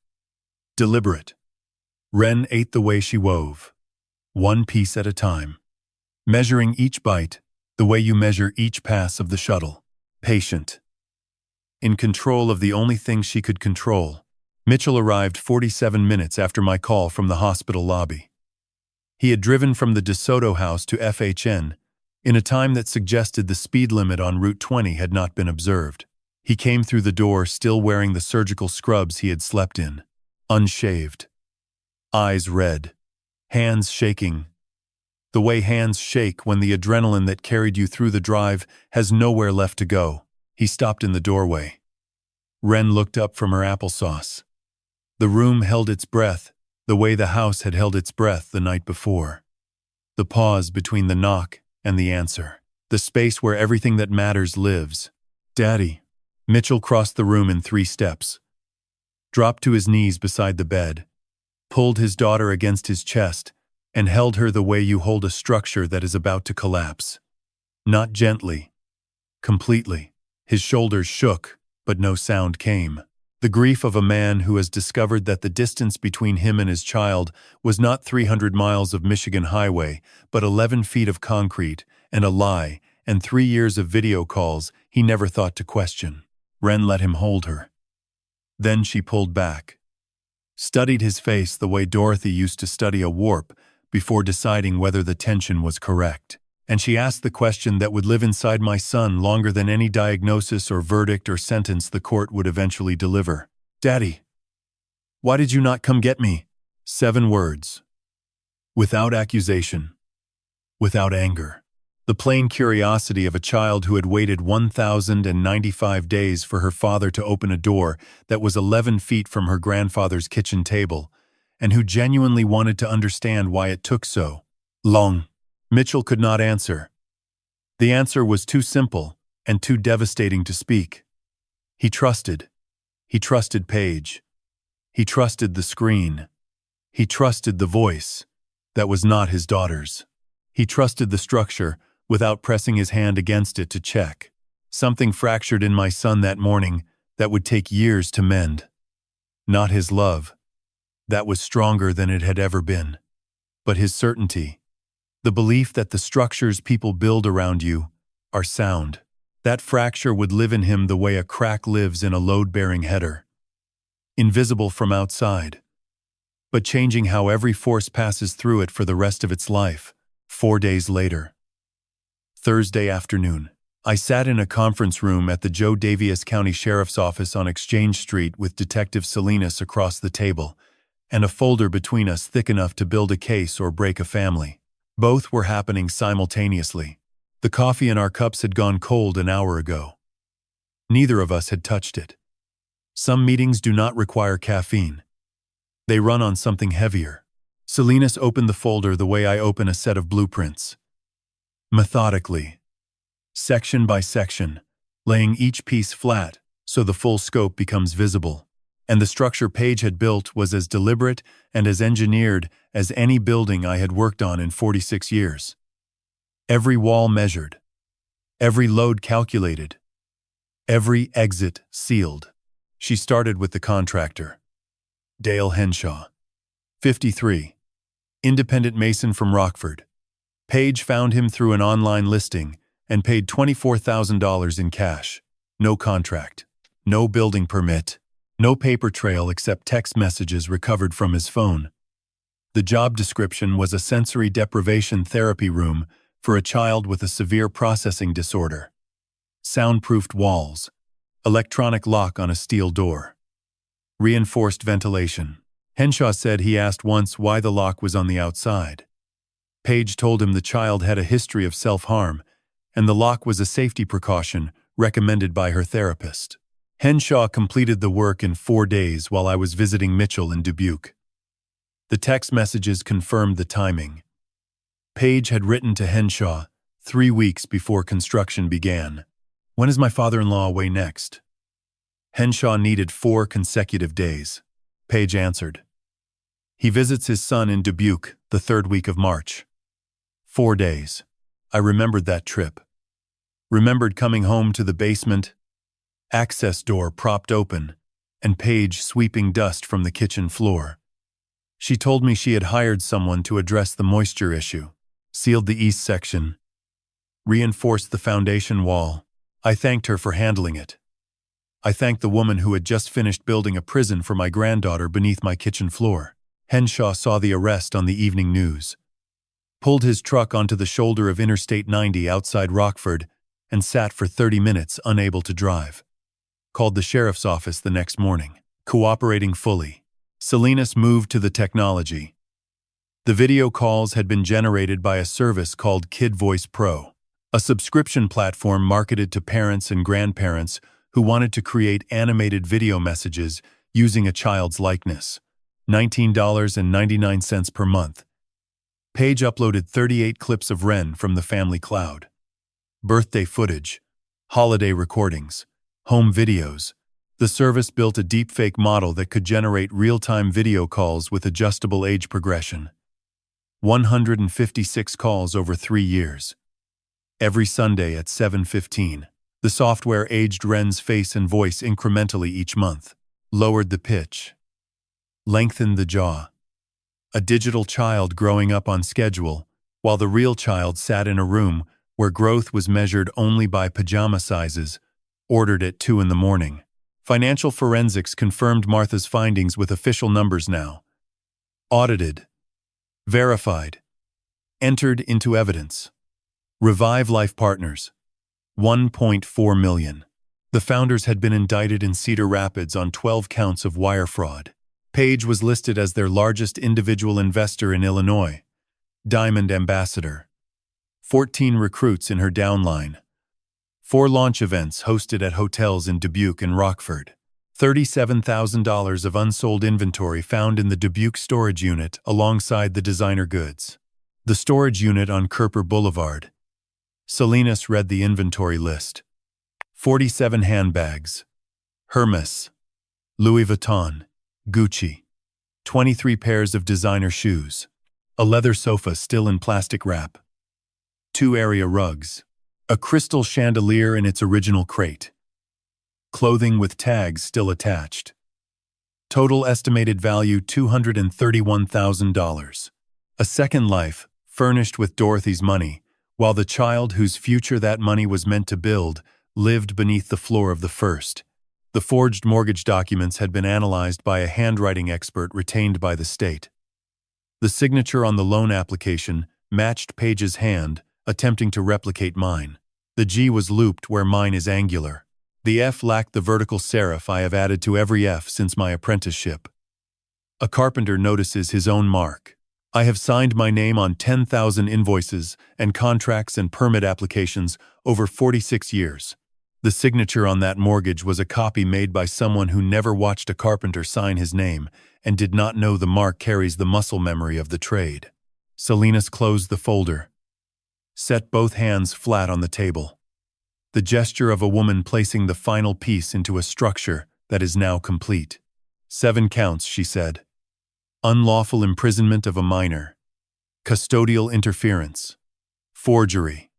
Deliberate. Ren ate the way she wove. 1 piece at a time. Measuring each bite, the way you measure each pass of the shuttle. Patient. In control of the only thing she could control. Mitchell arrived 47 minutes after my call from the hospital lobby. He had driven from the DeSoto house to FHN, in a time that suggested the speed limit on Route 20 had not been observed. He came through the door still wearing the surgical scrubs he had slept in, unshaved. Eyes red, hands shaking. The way hands shake when the adrenaline that carried you through the drive has nowhere left to go. He stopped in the doorway. Ren looked up from her applesauce. The room held its breath, the way the house had held its breath the night before. The pause between the knock and the answer. The space where everything that matters lives. Daddy. Mitchell crossed the room in 3 steps. Dropped to his knees beside the bed. Pulled his daughter against his chest and held her the way you hold a structure that is about to collapse. Not gently. Completely. His shoulders shook, but no sound came. The grief of a man who has discovered that the distance between him and his child was not 300 miles of Michigan highway, but 11 feet of concrete, and a lie, and 3 years of video calls he never thought to question. Ren let him hold her. Then she pulled back. Studied his face the way Dorothy used to study a warp before deciding whether the tension was correct. And she asked the question that would live inside my son longer than any diagnosis or verdict or sentence the court would eventually deliver. Daddy, why did you not come get me? 7 words. Without accusation. Without anger. The plain curiosity of a child who had waited 1,095 days for her father to open a door that was 11 feet from her grandfather's kitchen table, and who genuinely wanted to understand why it took so long. Mitchell could not answer. The answer was too simple and too devastating to speak. He trusted. He trusted Paige. He trusted the screen. He trusted the voice that was not his daughter's. He trusted the structure without pressing his hand against it to check. Something fractured in my son that morning that would take years to mend. Not his love. That was stronger than it had ever been. But his certainty. The belief that the structures people build around you are sound. That fracture would live in him the way a crack lives in a load-bearing header. Invisible from outside, but changing how every force passes through it for the rest of its life. 4 days later. Thursday afternoon. I sat in a conference room at the Joe Daviess County Sheriff's Office on Exchange Street with Detective Salinas across the table, and a folder between us thick enough to build a case or break a family. Both were happening simultaneously. The coffee in our cups had gone cold an hour ago. Neither of us had touched it. Some meetings do not require caffeine. They run on something heavier. Salinas opened the folder the way I open a set of blueprints. Methodically. Section by section, laying each piece flat so the full scope becomes visible. And the structure Paige had built was as deliberate and as engineered as any building I had worked on in 46 years. Every wall measured. Every load calculated. Every exit sealed. She started with the contractor. Dale Henshaw. 53. Independent mason from Rockford. Paige found him through an online listing and paid $24,000 in cash. No contract. No building permit. No paper trail except text messages recovered from his phone. The job description was a sensory deprivation therapy room for a child with a severe processing disorder. Soundproofed walls. Electronic lock on a steel door. Reinforced ventilation. Henshaw said he asked once why the lock was on the outside. Paige told him the child had a history of self-harm, and the lock was a safety precaution recommended by her therapist. Henshaw completed the work in 4 days while I was visiting Mitchell in Dubuque. The text messages confirmed the timing. Paige had written to Henshaw 3 weeks before construction began. When is my father-in-law away next? Henshaw needed 4 consecutive days. Paige answered. He visits his son in Dubuque the 3rd week of March. 4 days. I remembered that trip. Remembered coming home to the basement, access door propped open, and Paige sweeping dust from the kitchen floor. She told me she had hired someone to address the moisture issue, sealed the east section, reinforced the foundation wall. I thanked her for handling it. I thanked the woman who had just finished building a prison for my granddaughter beneath my kitchen floor. Henshaw saw the arrest on the evening news, pulled his truck onto the shoulder of Interstate 90 outside Rockford, and sat for 30 minutes unable to drive. Called the sheriff's office the next morning, cooperating fully. Salinas moved to the technology. The video calls had been generated by a service called Kid Voice Pro, a subscription platform marketed to parents and grandparents who wanted to create animated video messages using a child's likeness. $19.99 per month. Paige uploaded 38 clips of Ren from the family cloud. Birthday footage, holiday recordings, home videos. The service built a deepfake model that could generate real-time video calls with adjustable age progression. 156 calls over 3 years. Every Sunday at 7:15. The software aged Ren's face and voice incrementally each month, lowered the pitch, lengthened the jaw. A digital child growing up on schedule, while the real child sat in a room where growth was measured only by pajama sizes, ordered at 2 in the morning. Financial forensics confirmed Martha's findings with official numbers now. Audited. Verified. Entered into evidence. Revive Life Partners. $1.4 million. The founders had been indicted in Cedar Rapids on 12 counts of wire fraud. Page was listed as their largest individual investor in Illinois. Diamond Ambassador. 14 recruits in her downline. 4 launch events hosted at hotels in Dubuque and Rockford. $37,000 of unsold inventory found in the Dubuque storage unit alongside the designer goods. The storage unit on Kerper Boulevard. Salinas read the inventory list. 47 handbags. Hermes. Louis Vuitton. Gucci. 23 pairs of designer shoes. A leather sofa still in plastic wrap. 2 area rugs. A crystal chandelier in its original crate. Clothing with tags still attached. Total estimated value $231,000. A second life, furnished with Dorothy's money, while the child whose future that money was meant to build lived beneath the floor of the first. The forged mortgage documents had been analyzed by a handwriting expert retained by the state. The signature on the loan application matched Page's hand, attempting to replicate mine. The G was looped where mine is angular. The F lacked the vertical serif I have added to every F since my apprenticeship. A carpenter notices his own mark. I have signed my name on 10,000 invoices and contracts and permit applications over 46 years. The signature on that mortgage was a copy made by someone who never watched a carpenter sign his name and did not know the mark carries the muscle memory of the trade. Salinas closed the folder. Set both hands flat on the table. The gesture of a woman placing the final piece into a structure that is now complete. 7 counts, she said. Unlawful imprisonment of a minor. Custodial interference. Forgery.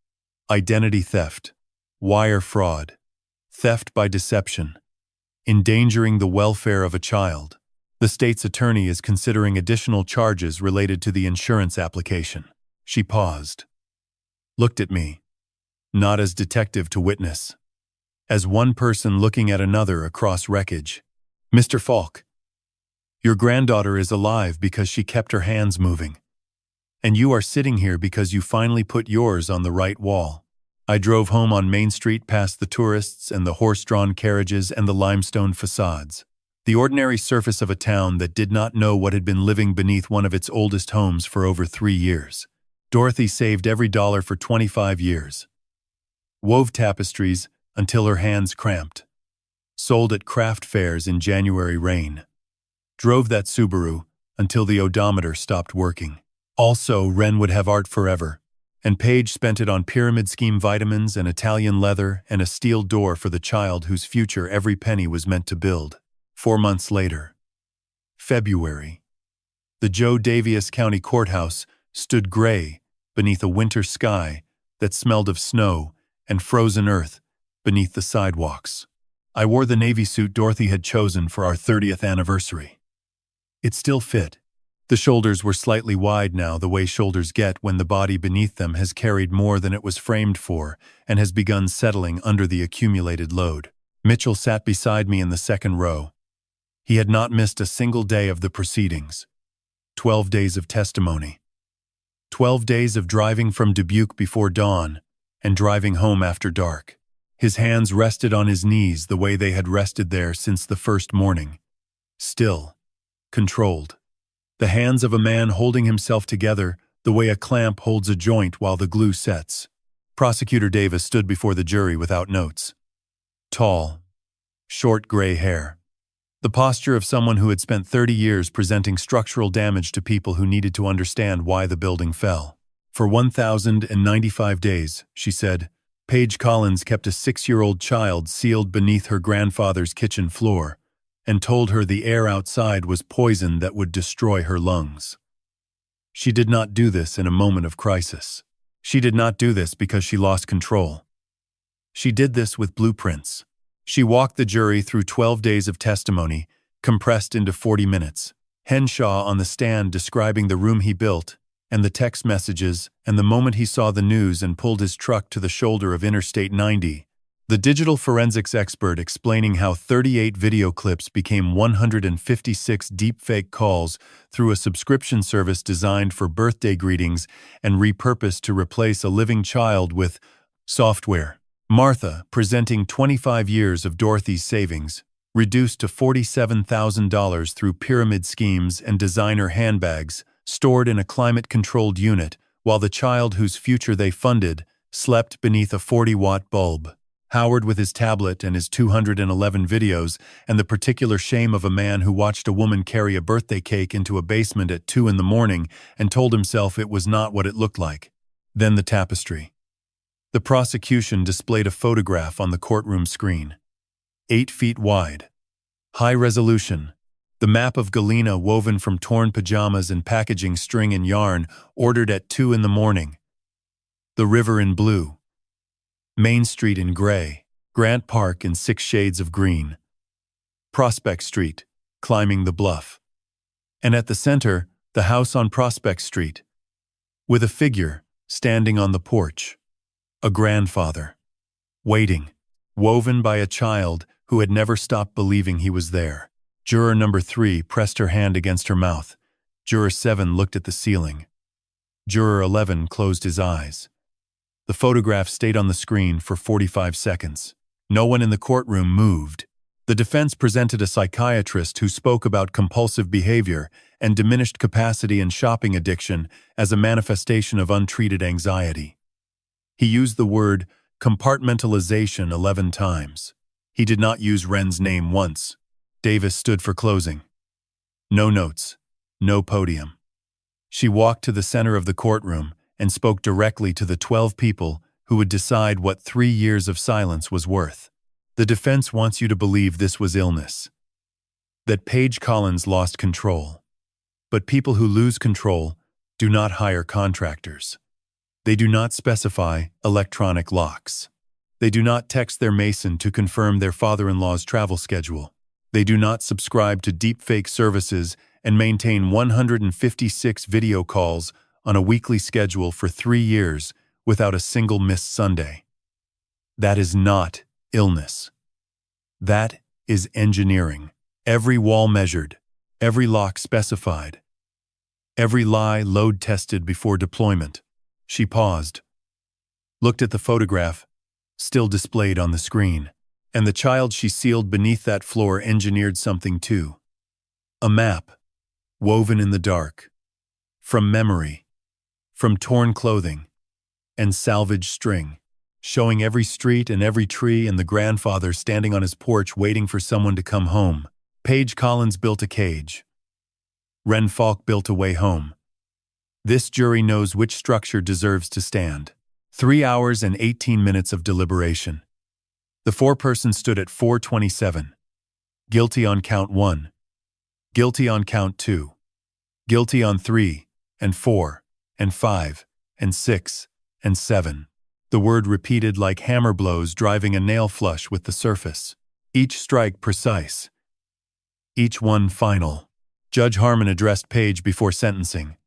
Identity theft. Wire fraud. Theft by deception. Endangering the welfare of a child. The state's attorney is considering additional charges related to the insurance application. She paused. Looked at me. Not as detective to witness. As one person looking at another across wreckage. Mr. Falk. Your granddaughter is alive because she kept her hands moving. And you are sitting here because you finally put yours on the right wall. I drove home on Main Street past the tourists and the horse-drawn carriages and the limestone facades. The ordinary surface of a town that did not know what had been living beneath one of its oldest homes for over 3 years. Dorothy saved every dollar for 25 years. Wove tapestries until her hands cramped. Sold at craft fairs in January rain. Drove that Subaru until the odometer stopped working. Also, Ren would have art forever, and Page spent it on pyramid scheme vitamins and Italian leather and a steel door for the child whose future every penny was meant to build. 4 months later. February. The Joe Daviess County Courthouse stood gray beneath a winter sky that smelled of snow and frozen earth beneath the sidewalks. I wore the navy suit Dorothy had chosen for our 30th anniversary. It still fit. The shoulders were slightly wide now, the way shoulders get when the body beneath them has carried more than it was framed for and has begun settling under the accumulated load. Mitchell sat beside me in the second row. He had not missed a single day of the proceedings. 12 days of testimony. 12 days of driving from Dubuque before dawn and driving home after dark. His hands rested on his knees the way they had rested there since the first morning. Still. Controlled. The hands of a man holding himself together the way a clamp holds a joint while the glue sets. Prosecutor Davis stood before the jury without notes. Tall. Short gray hair. The posture of someone who had spent 30 years presenting structural damage to people who needed to understand why the building fell. For 1,095 days, she said, Paige Collins kept a 6-year-old child sealed beneath her grandfather's kitchen floor, and told her the air outside was poison that would destroy her lungs. She did not do this in a moment of crisis. She did not do this because she lost control. She did this with blueprints. She walked the jury through 12 days of testimony, compressed into 40 minutes. Henshaw on the stand describing the room he built, and the text messages, and the moment he saw the news and pulled his truck to the shoulder of Interstate 90. The digital forensics expert explaining how 38 video clips became 156 deepfake calls through a subscription service designed for birthday greetings and repurposed to replace a living child with software. Martha, presenting 25 years of Dorothy's savings, reduced to $47,000 through pyramid schemes and designer handbags, stored in a climate-controlled unit, while the child whose future they funded slept beneath a 40-watt bulb. Howard with his tablet and his 211 videos, and the particular shame of a man who watched a woman carry a birthday cake into a basement at 2 in the morning and told himself it was not what it looked like. Then the tapestry. The prosecution displayed a photograph on the courtroom screen. 8 feet wide. High resolution. The map of Galena woven from torn pajamas and packaging string and yarn, ordered at 2 in the morning. The river in blue. Main Street in gray, Grant Park in 6 shades of green. Prospect Street, climbing the bluff. And at the center, the house on Prospect Street, with a figure standing on the porch. A grandfather, waiting, woven by a child who had never stopped believing he was there. Juror number 3 pressed her hand against her mouth. Juror 7 looked at the ceiling. Juror 11 closed his eyes. The photograph stayed on the screen for 45 seconds. No one in the courtroom moved. The defense presented a psychiatrist who spoke about compulsive behavior and diminished capacity and shopping addiction as a manifestation of untreated anxiety. He used the word compartmentalization 11 times. He did not use Wren's name once. Davis stood for closing. No notes, no podium. She walked to the center of the courtroom and spoke directly to the 12 people who would decide what 3 years of silence was worth. The defense wants you to believe this was illness, that Paige Collins lost control. But people who lose control do not hire contractors. They do not specify electronic locks. They do not text their mason to confirm their father-in-law's travel schedule. They do not subscribe to deepfake services and maintain 156 video calls on a weekly schedule for 3 years without a single missed Sunday. That is not illness. That is engineering. Every wall measured, every lock specified, every lie load tested before deployment. She paused, looked at the photograph, still displayed on the screen, and the child she sealed beneath that floor engineered something too. A map, woven in the dark, from memory, from torn clothing and salvaged string, showing every street and every tree and the grandfather standing on his porch waiting for someone to come home. Paige Collins built a cage. Wren Falk built a way home. This jury knows which structure deserves to stand. 3 hours and 18 minutes of deliberation. The foreperson stood at 427. Guilty on count 1. Guilty on count 2. Guilty on 3 and 4 and 5 and 6 and 7. The word repeated like hammer blows driving a nail flush with the surface. Each strike precise. Each one final. Judge Harmon addressed Paige before sentencing.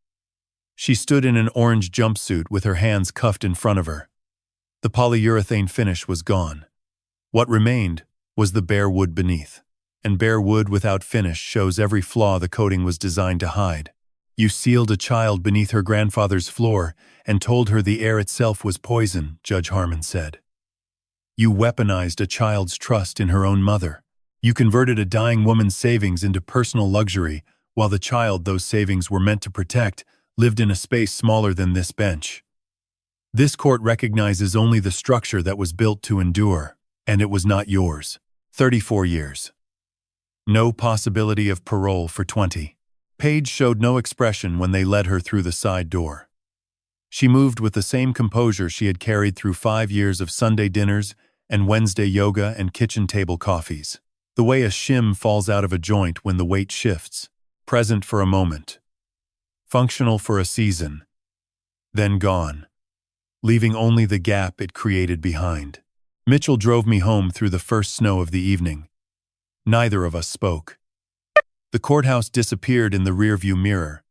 She stood in an orange jumpsuit with her hands cuffed in front of her. The polyurethane finish was gone. What remained was the bare wood beneath. And bare wood without finish shows every flaw the coating was designed to hide. You sealed a child beneath her grandfather's floor and told her the air itself was poison, Judge Harmon said. You weaponized a child's trust in her own mother. You converted a dying woman's savings into personal luxury, while the child those savings were meant to protect lived in a space smaller than this bench. This court recognizes only the structure that was built to endure, and it was not yours. 34 years. No possibility of parole for 20. Paige showed no expression when they led her through the side door. She moved with the same composure she had carried through 5 years of Sunday dinners and Wednesday yoga and kitchen table coffees. The way a shim falls out of a joint when the weight shifts, present for a moment, functional for a season, then gone, leaving only the gap it created behind. Mitchell drove me home through the first snow of the evening. Neither of us spoke. The courthouse disappeared in the rearview mirror,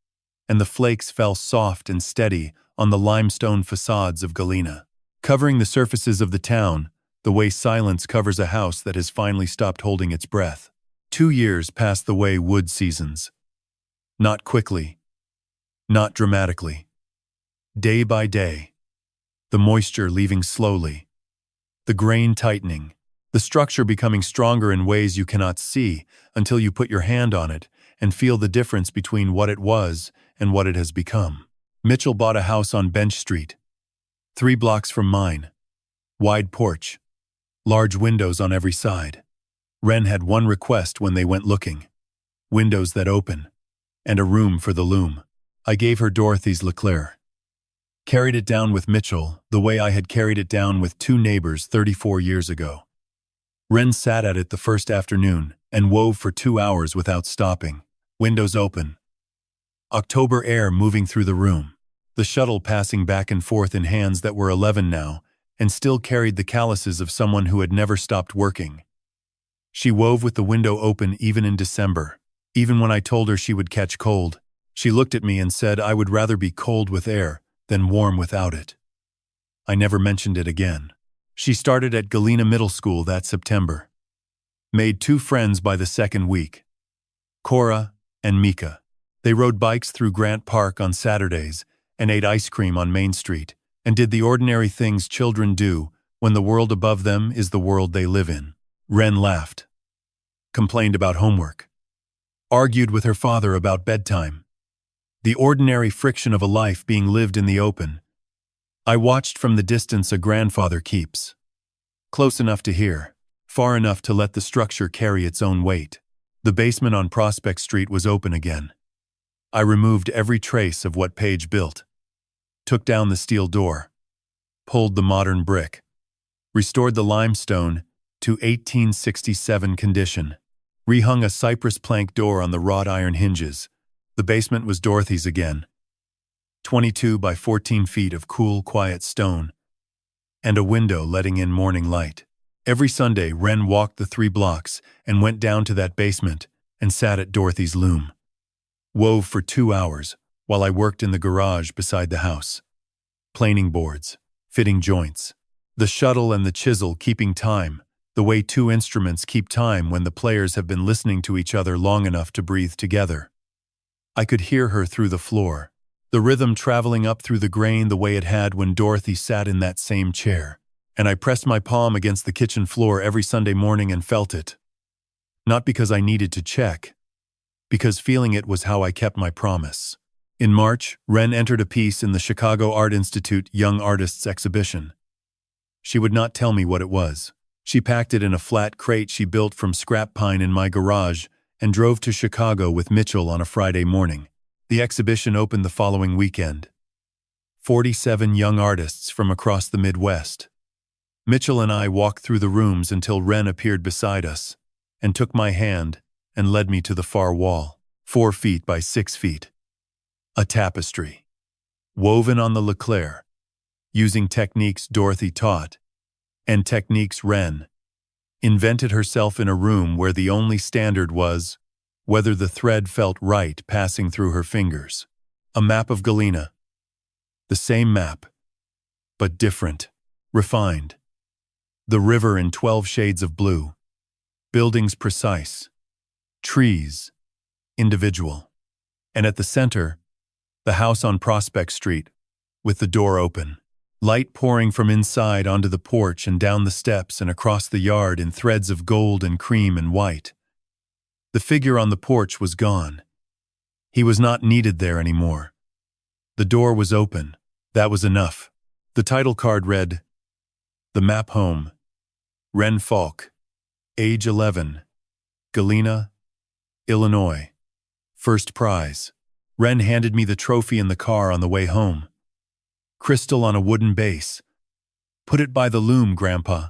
and the flakes fell soft and steady on the limestone facades of Galena, covering the surfaces of the town the way silence covers a house that has finally stopped holding its breath. 2 years passed the way wood seasons. Not quickly, not dramatically. Day by day, the moisture leaving slowly, the grain tightening, the structure becoming stronger in ways you cannot see until you put your hand on it and feel the difference between what it was and what it has become. Mitchell bought a house on Bench Street, 3 blocks from mine. Wide porch, large windows on every side. Wren had one request when they went looking: windows that open, and a room for the loom. I gave her Dorothy's Leclerc. Carried it down with Mitchell the way I had carried it down with 2 neighbors 34 years ago. Wren sat at it the first afternoon and wove for 2 hours without stopping. Windows open. October air moving through the room. The shuttle passing back and forth in hands that were 11 now and still carried the calluses of someone who had never stopped working. She wove with the window open even in December. Even when I told her she would catch cold, she looked at me and said I would rather be cold with air than warm without it. I never mentioned it again. She started at Galena Middle School that September. Made 2 friends by the second week: Cora and Mika. They rode bikes through Grant Park on Saturdays and ate ice cream on Main Street and did the ordinary things children do when the world above them is the world they live in. Wren laughed, complained about homework, argued with her father about bedtime. The ordinary friction of a life being lived in the open. I watched from the distance a grandfather keeps. Close enough to hear, far enough to let the structure carry its own weight. The basement on Prospect Street was open again. I removed every trace of what Page built. Took down the steel door. Pulled the modern brick. Restored the limestone to 1867 condition. Rehung a cypress plank door on the wrought iron hinges. The basement was Dorothy's again. 22 by 14 feet of cool, quiet stone, and a window letting in morning light. Every Sunday, Wren walked the 3 blocks and went down to that basement and sat at Dorothy's loom. Wove for 2 hours while I worked in the garage beside the house. Planing boards, fitting joints, the shuttle and the chisel keeping time, the way 2 instruments keep time when the players have been listening to each other long enough to breathe together. I could hear her through the floor, the rhythm traveling up through the grain the way it had when Dorothy sat in that same chair, and I pressed my palm against the kitchen floor every Sunday morning and felt it. Not because I needed to check, because feeling it was how I kept my promise. In March, Wren entered a piece in the Chicago Art Institute Young Artists exhibition. She would not tell me what it was. She packed it in a flat crate she built from scrap pine in my garage and drove to Chicago with Mitchell on a Friday morning. The exhibition opened the following weekend. 47 young artists from across the Midwest. Mitchell and I walked through the rooms until Wren appeared beside us and took my hand and led me to the far wall, 4 feet by 6 feet. A tapestry, woven on the Leclerc, using techniques Dorothy taught, and techniques Wren invented herself in a room where the only standard was whether the thread felt right passing through her fingers. A map of Galena. The same map, but different, refined. The river in 12 shades of blue. Buildings precise. Trees, individual. And at the center, the house on Prospect Street, with the door open. Light pouring from inside onto the porch and down the steps and across the yard in threads of gold and cream and white. The figure on the porch was gone. He was not needed there anymore. The door was open. That was enough. The title card read, "The Map Home. Wren Falk. Age 11. Galena, Illinois. First prize." Wren handed me the trophy in the car on the way home. Crystal on a wooden base. "Put it by the loom, Grandpa,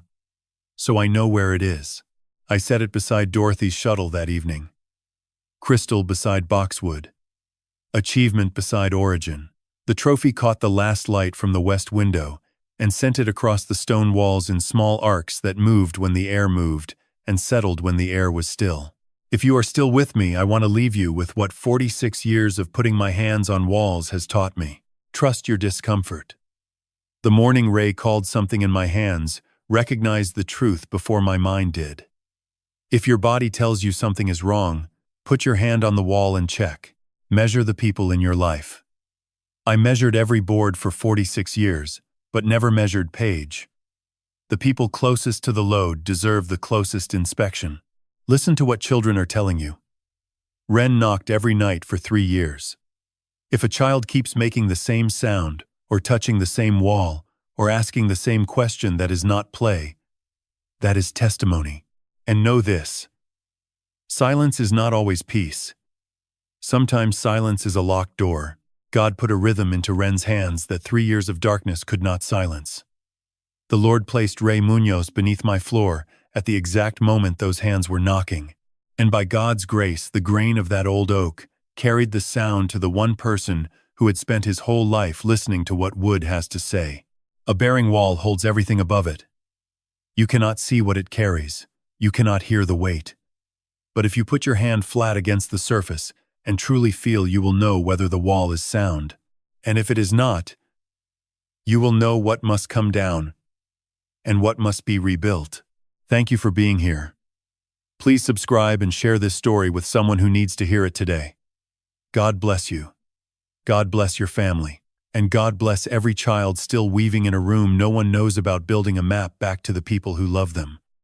so I know where it is." I set it beside Dorothy's shuttle that evening. Crystal beside boxwood. Achievement beside origin. The trophy caught the last light from the west window and sent it across the stone walls in small arcs that moved when the air moved and settled when the air was still. If you are still with me, I want to leave you with what 46 years of putting my hands on walls has taught me. Trust your discomfort. The morning ray called something in my hands, recognized the truth before my mind did. If your body tells you something is wrong, put your hand on the wall and check. Measure the people in your life. I measured every board for 46 years, but never measured Paige. The people closest to the load deserve the closest inspection. Listen to what children are telling you. Ren knocked every night for 3 years. If a child keeps making the same sound, or touching the same wall, or asking the same question, that is not play. That is testimony. And know this: silence is not always peace. Sometimes silence is a locked door. God put a rhythm into Ren's hands that 3 years of darkness could not silence. The Lord placed Ray Munoz beneath my floor at the exact moment those hands were knocking. And by God's grace, the grain of that old oak carried the sound to the one person who had spent his whole life listening to what wood has to say. A bearing wall holds everything above it. You cannot see what it carries. You cannot hear the weight. But if you put your hand flat against the surface and truly feel, you will know whether the wall is sound. And if it is not, you will know what must come down and what must be rebuilt. Thank you for being here. Please subscribe and share this story with someone who needs to hear it today. God bless you. God bless your family. And God bless every child still weaving in a room no one knows about, building a map back to the people who love them.